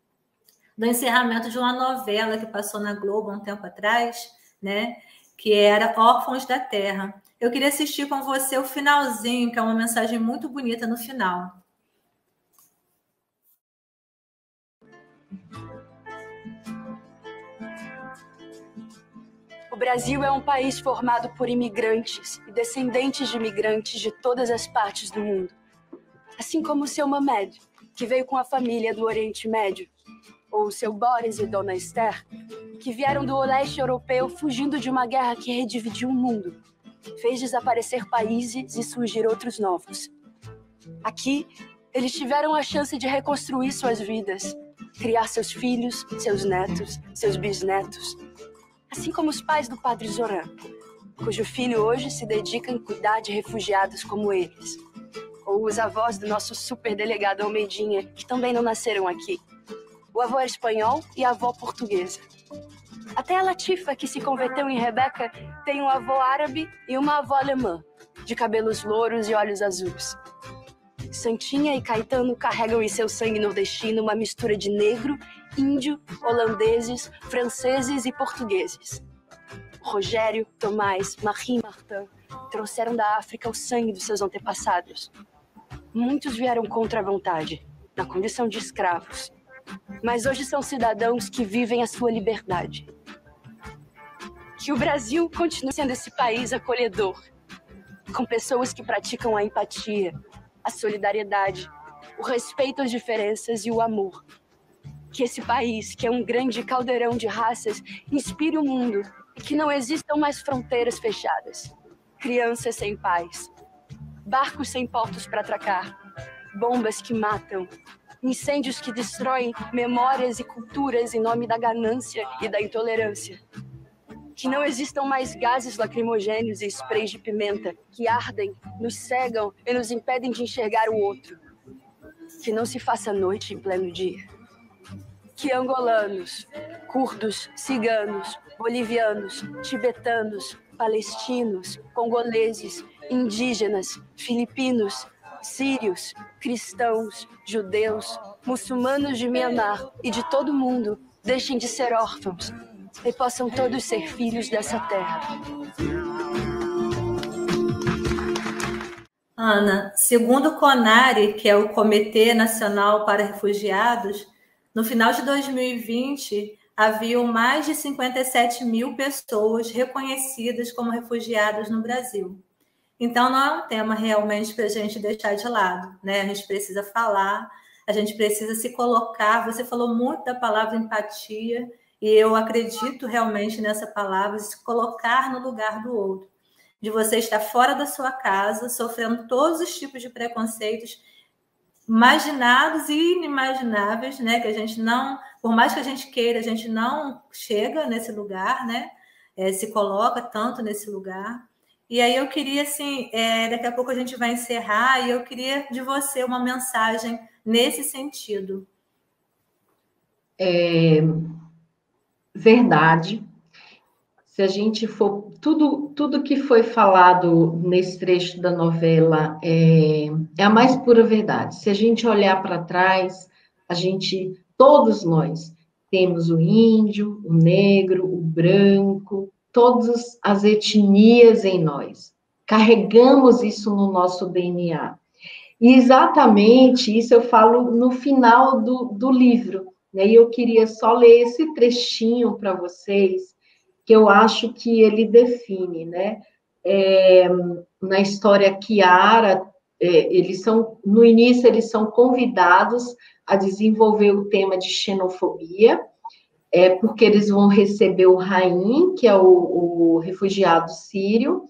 [SPEAKER 1] do encerramento de uma novela que passou na Globo há um tempo atrás, né, que era Órfãos da Terra. Eu queria assistir com você o finalzinho, que é uma mensagem muito bonita no final.
[SPEAKER 5] O Brasil é um país formado por imigrantes e descendentes de imigrantes de todas as partes do mundo. Assim como o seu Mamed, que veio com a família do Oriente Médio, ou o seu Boris e Dona Esther, que vieram do leste europeu fugindo de uma guerra que redividiu o mundo, fez desaparecer países e surgir outros novos. Aqui, eles tiveram a chance de reconstruir suas vidas, criar seus filhos, seus netos, seus bisnetos, assim como os pais do Padre Zoran, cujo filho hoje se dedica em cuidar de refugiados como eles, ou os avós do nosso superdelegado Almeidinha, que também não nasceram aqui. O avô é espanhol e a avó portuguesa. Até a Latifa, que se converteu em Rebeca, tem um avô árabe e uma avó alemã, de cabelos louros e olhos azuis. Santinha e Caetano carregam em seu sangue nordestino uma mistura de negro, índio, holandeses, franceses e portugueses. Rogério, Tomás, Marie e Martin trouxeram da África o sangue dos seus antepassados. Muitos vieram contra a vontade, na condição de escravos. Mas hoje são cidadãos que vivem a sua liberdade. Que o Brasil continue sendo esse país acolhedor, com pessoas que praticam a empatia, a solidariedade, o respeito às diferenças e o amor. Que esse país, que é um grande caldeirão de raças, inspire o mundo e que não existam mais fronteiras fechadas, crianças sem pais, barcos sem portos para atracar, bombas que matam, incêndios que destroem memórias e culturas em nome da ganância e da intolerância. Que não existam mais gases lacrimogêneos e sprays de pimenta que ardem, nos cegam e nos impedem de enxergar o outro. Que não se faça noite em pleno dia. Que angolanos, curdos, ciganos, bolivianos, tibetanos, palestinos, congoleses, indígenas, filipinos, sírios, cristãos, judeus, muçulmanos de Mianmar e de todo o mundo deixem de ser órfãos e possam todos ser filhos dessa terra.
[SPEAKER 1] Ana, segundo o CONARE, que é o Comitê Nacional para Refugiados, no final de 2020, haviam mais de 57 mil pessoas reconhecidas como refugiadas no Brasil. Então, não é um tema realmente para a gente deixar de lado, né? A gente precisa falar, a gente precisa se colocar. Você falou muito da palavra empatia, e eu acredito realmente nessa palavra, se colocar no lugar do outro. De você estar fora da sua casa, sofrendo todos os tipos de preconceitos imaginados e inimagináveis, né? Que a gente não, por mais que a gente queira, a gente não chega nesse lugar, né? Se coloca tanto nesse lugar. E aí eu queria, assim, daqui a pouco a gente vai encerrar, e eu queria de você uma mensagem nesse sentido.
[SPEAKER 2] Verdade. Se a gente for... Tudo que foi falado nesse trecho da novela é a mais pura verdade. Se a gente olhar para trás, todos nós, temos o índio, o negro, o branco, todas as etnias em nós. Carregamos isso no nosso DNA. E exatamente isso eu falo no final do livro, né? E eu queria só ler esse trechinho para vocês, que eu acho que ele define, né? Na história Kiara, no início eles são convidados a desenvolver o tema de xenofobia, porque eles vão receber o Raim, que é o refugiado sírio,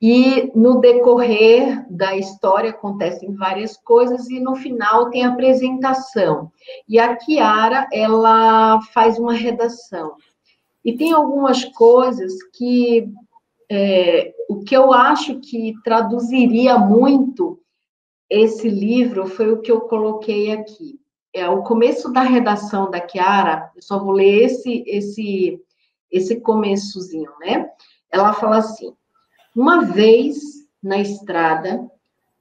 [SPEAKER 2] e no decorrer da história acontecem várias coisas, e no final tem a apresentação. E a Kiara, ela faz uma redação. E tem algumas coisas que, o que eu acho que traduziria muito esse livro foi o que eu coloquei aqui. O começo da redação da Kiara, eu só vou ler esse começozinho, né? Ela fala assim: uma vez na estrada,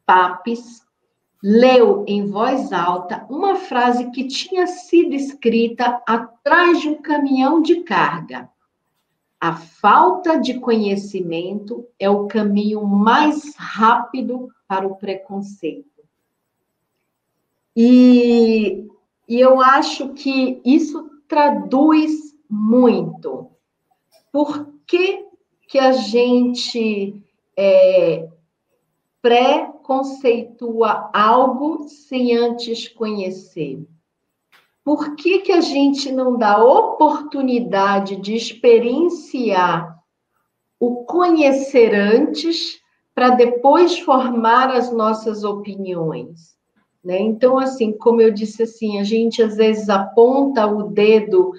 [SPEAKER 2] Papes leu em voz alta uma frase que tinha sido escrita atrás de um caminhão de carga. A falta de conhecimento é o caminho mais rápido para o preconceito. E eu acho que isso traduz muito. Por que a gente preconceitua algo sem antes conhecer? Por que a gente não dá oportunidade de experienciar o conhecer antes para depois formar as nossas opiniões? Né? Então, assim, como eu disse, assim, a gente às vezes aponta o dedo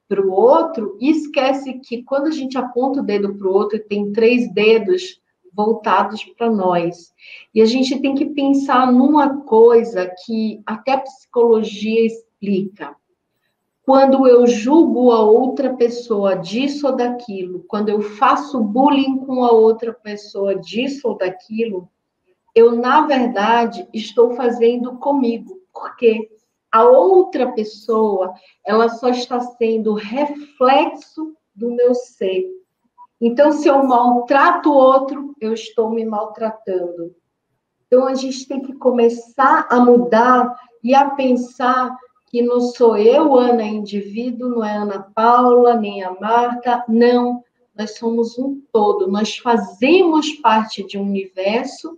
[SPEAKER 2] para o outro e esquece que quando a gente aponta o dedo para o outro, tem 3 dedos voltados para nós. E a gente tem que pensar numa coisa que até a psicologia explica. Quando eu julgo a outra pessoa disso ou daquilo, quando eu faço bullying com a outra pessoa disso ou daquilo, eu, na verdade, estou fazendo comigo, porque a outra pessoa, ela só está sendo reflexo do meu ser. Então, se eu maltrato o outro, eu estou me maltratando. Então, a gente tem que começar a mudar e a pensar que não sou eu, Ana, indivíduo, não é Ana Paula, nem a Marta, não. Nós somos um todo, nós fazemos parte de um universo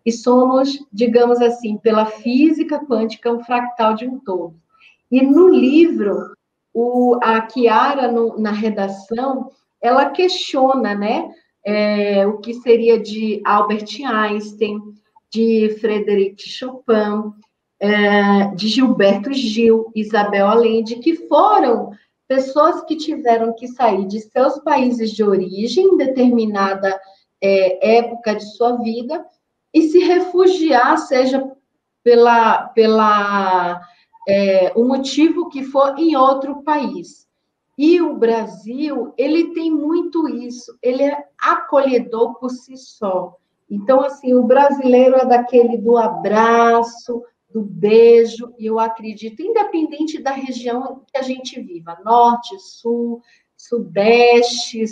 [SPEAKER 2] e somos, digamos assim, pela física quântica, um fractal de um todo. E no livro, a Chiara, na redação, ela questiona, né, o que seria de Albert Einstein, de Frederic Chopin, de Gilberto Gil, Isabel Allende, que foram pessoas que tiveram que sair de seus países de origem em determinada época de sua vida e se refugiar, seja o motivo que for, em outro país. E o Brasil, ele tem muito isso, ele é acolhedor por si só. Então, assim, o brasileiro é daquele do abraço, do beijo, e eu acredito, independente da região que a gente viva, norte, sul, sudeste,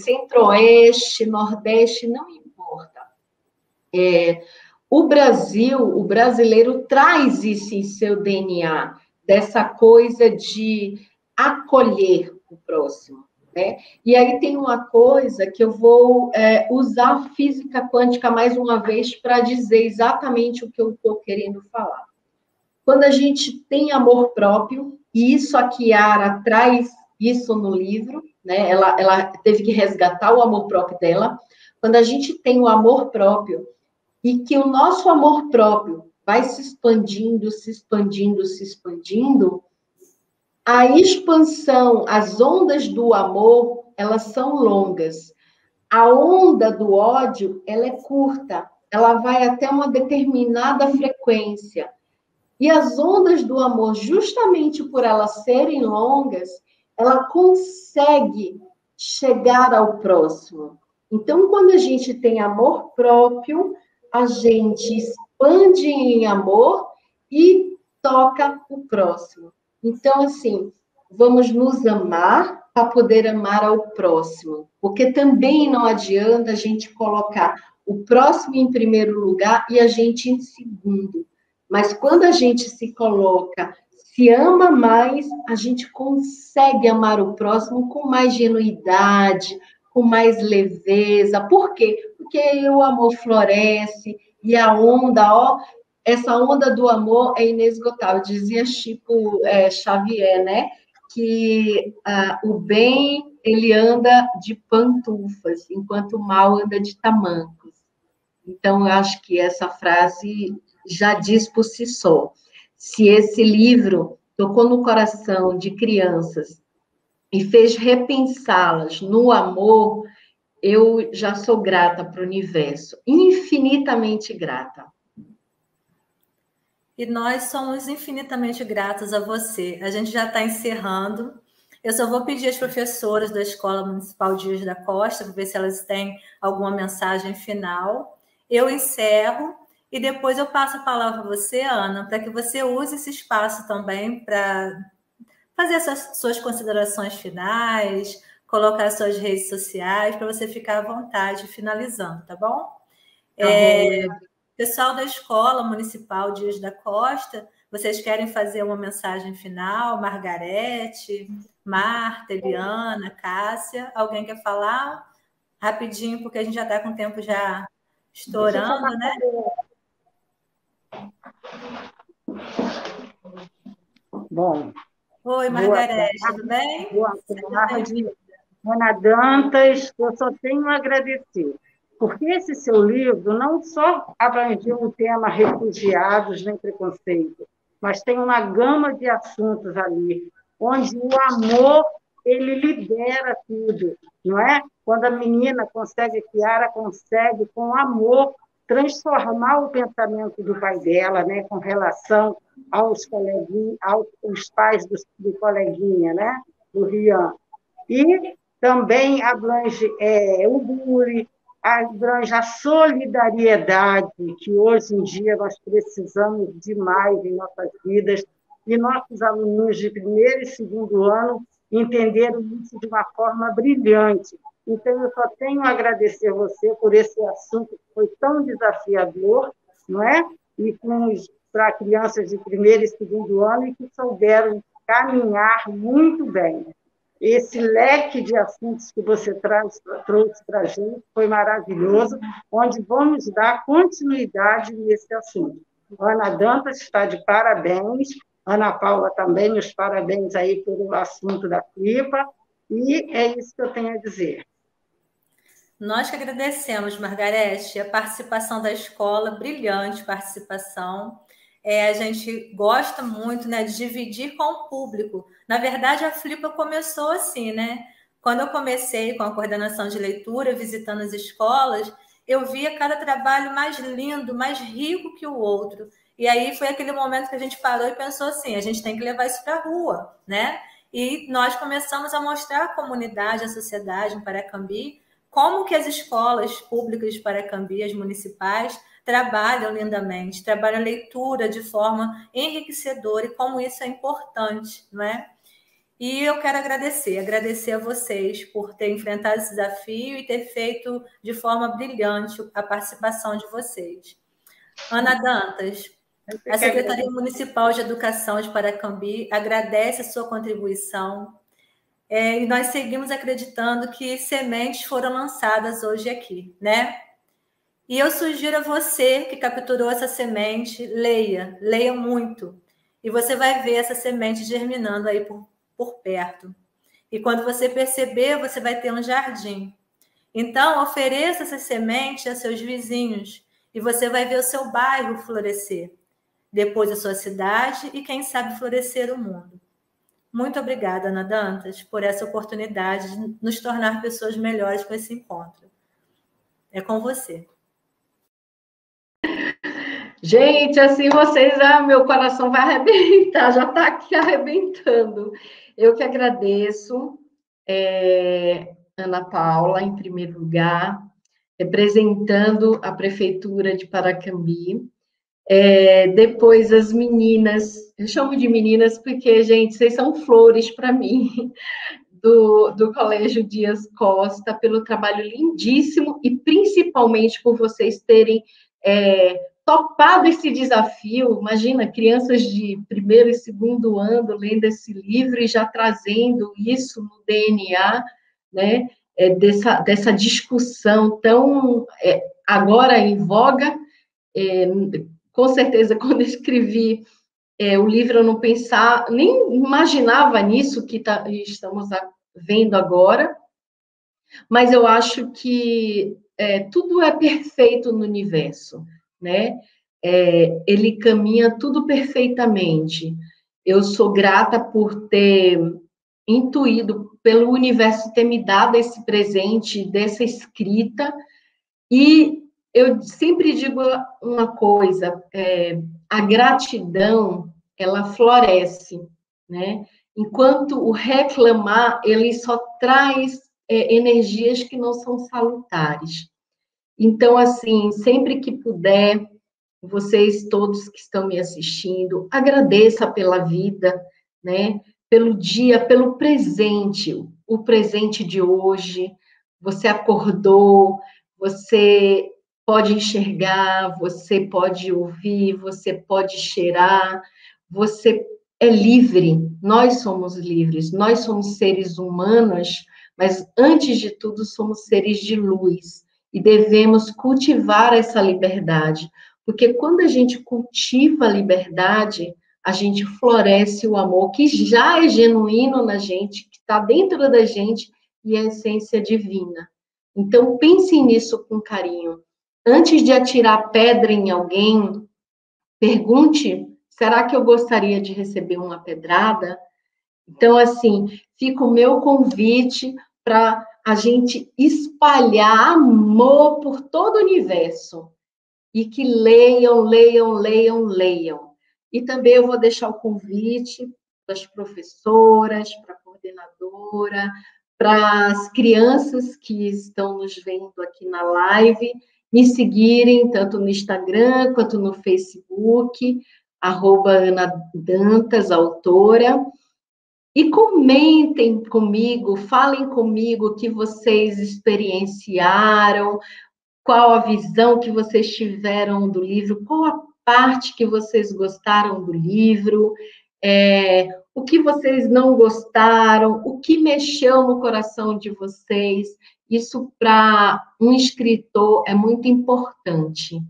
[SPEAKER 2] centro-oeste, nordeste, não importa. O Brasil, o brasileiro traz isso em seu DNA, dessa coisa de acolher o próximo. Né? E aí tem uma coisa que eu vou usar a física quântica mais uma vez para dizer exatamente o que eu estou querendo falar. Quando a gente tem amor próprio, e isso a Chiara traz isso no livro, né? Ela teve que resgatar o amor próprio dela. Quando a gente tem o amor próprio, e que o nosso amor próprio vai se expandindo, se expandindo, se expandindo, a expansão, as ondas do amor, elas são longas. A onda do ódio, ela é curta, ela vai até uma determinada frequência. E as ondas do amor, justamente por elas serem longas, ela consegue chegar ao próximo. Então, quando a gente tem amor próprio, a gente expande em amor e toca o próximo. Então, assim, vamos nos amar para poder amar ao próximo, porque também não adianta a gente colocar o próximo em primeiro lugar e a gente em segundo. Mas quando a gente se coloca, se ama mais, a gente consegue amar o próximo com mais genuidade, com mais leveza. Por quê? Porque aí o amor floresce e a onda, essa onda do amor é inesgotável. Dizia Chico Xavier, né? Que o bem, ele anda de pantufas, enquanto o mal anda de tamancos. Então, eu acho que essa frase já diz por si só. Se esse livro tocou no coração de crianças e fez repensá-las no amor, eu já sou grata para o universo, infinitamente grata.
[SPEAKER 1] E nós somos infinitamente gratos a você. A gente já está encerrando. Eu só vou pedir às professoras da Escola Municipal Dias da Costa para ver se elas têm alguma mensagem final. Eu encerro e depois eu passo a palavra para você, Ana, para que você use esse espaço também para fazer suas considerações finais, colocar suas redes sociais, para você ficar à vontade finalizando, tá bom? Pessoal da Escola Municipal Dias da Costa, vocês querem fazer uma mensagem final? Margarete, Marta, Eliana, Cássia, alguém quer falar? Rapidinho, porque a gente já está com o tempo já estourando, né?
[SPEAKER 3] Bom.
[SPEAKER 1] Oi, Margarete, tudo bem?
[SPEAKER 3] Boa tarde. Ana Dantas, eu só tenho a agradecer, porque esse seu livro não só abrangeu o tema refugiados nem preconceito, mas tem uma gama de assuntos ali, onde o amor, ele lidera tudo, não é? Quando a menina consegue, a Chiara consegue, com amor, transformar o pensamento do pai dela, né, com relação aos coleguinhas, aos pais do coleguinha, né, do Rian. E também abrange o bullying, a solidariedade, que hoje em dia nós precisamos demais em nossas vidas, e nossos alunos de primeiro e segundo ano entenderam isso de uma forma brilhante. Então, eu só tenho a agradecer a você por esse assunto que foi tão desafiador, não é? E para crianças de primeiro e segundo ano, e que souberam caminhar muito bem. Esse leque de assuntos que você trouxe para a gente foi maravilhoso, onde vamos dar continuidade nesse assunto. Ana Dantas está de parabéns, Ana Paula também, os parabéns aí pelo assunto da FLIPA, e é isso que eu tenho a dizer.
[SPEAKER 1] Nós que agradecemos, Margarete, a participação da escola, brilhante participação. A gente gosta muito, né, de dividir com o público. Na verdade, a FLIPA começou assim, né? Quando eu comecei com a coordenação de leitura, visitando as escolas, eu via cada trabalho mais lindo, mais rico que o outro. E aí foi aquele momento que a gente parou e pensou assim, a gente tem que levar isso para a rua, né? E nós começamos a mostrar à comunidade, à sociedade em Paracambi, como que as escolas públicas de Paracambi, as municipais, trabalham lindamente, trabalham a leitura de forma enriquecedora e como isso é importante, não é? E eu quero agradecer a vocês por ter enfrentado esse desafio e ter feito de forma brilhante a participação de vocês. Ana Dantas, a Secretaria Municipal de Educação de Paracambi agradece a sua contribuição. E nós seguimos acreditando que sementes foram lançadas hoje aqui, né? E eu sugiro a você que capturou essa semente, leia muito. E você vai ver essa semente germinando aí por perto. E quando você perceber, você vai ter um jardim. Então, ofereça essa semente a seus vizinhos e você vai ver o seu bairro florescer. Depois a sua cidade e, quem sabe, florescer o mundo. Muito obrigada, Ana Dantas, por essa oportunidade de nos tornar pessoas melhores com esse encontro. É com você.
[SPEAKER 2] Gente, assim vocês, meu coração vai arrebentar, já está aqui arrebentando. Eu que agradeço, Ana Paula, em primeiro lugar, representando a Prefeitura de Paracambi. Depois as meninas, eu chamo de meninas porque, gente, vocês são flores para mim, do Colégio Dias Costa, pelo trabalho lindíssimo e principalmente por vocês terem topado esse desafio. Imagina, crianças de primeiro e segundo ano lendo esse livro e já trazendo isso no DNA, né, dessa discussão tão agora em voga. Com certeza, quando eu escrevi o livro, eu não pensava, nem imaginava nisso que estamos vendo agora, mas eu acho que tudo é perfeito no universo, né? Ele caminha tudo perfeitamente. Eu sou grata por ter intuído, pelo universo ter me dado esse presente dessa escrita, e eu sempre digo uma coisa, a gratidão, ela floresce, né? Enquanto o reclamar, ele só traz energias que não são salutares. Então, assim, sempre que puder, vocês todos que estão me assistindo, agradeça pela vida, né? Pelo dia, pelo presente, o presente de hoje. Você acordou, você pode enxergar, você pode ouvir, você pode cheirar, você é livre, nós somos livres, nós somos seres humanos, mas antes de tudo somos seres de luz e devemos cultivar essa liberdade, porque quando a gente cultiva a liberdade, a gente floresce o amor que já é genuíno na gente, que está dentro da gente e é a essência divina. Então, pense nisso com carinho. Antes de atirar pedra em alguém, pergunte: será que eu gostaria de receber uma pedrada? Então, assim, fica o meu convite para a gente espalhar amor por todo o universo. E que leiam, leiam, leiam, leiam. E também eu vou deixar o convite para as professoras, para a coordenadora, para as crianças que estão nos vendo aqui na live, me seguirem tanto no Instagram quanto no Facebook, @AnaDantas, autora, e comentem comigo, falem comigo o que vocês experienciaram, qual a visão que vocês tiveram do livro, qual a parte que vocês gostaram do livro, o que vocês não gostaram, o que mexeu no coração de vocês. Isso, para um escritor, é muito importante.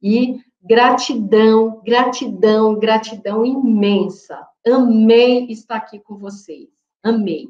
[SPEAKER 2] E gratidão, gratidão, gratidão imensa. Amei estar aqui com vocês. Amei.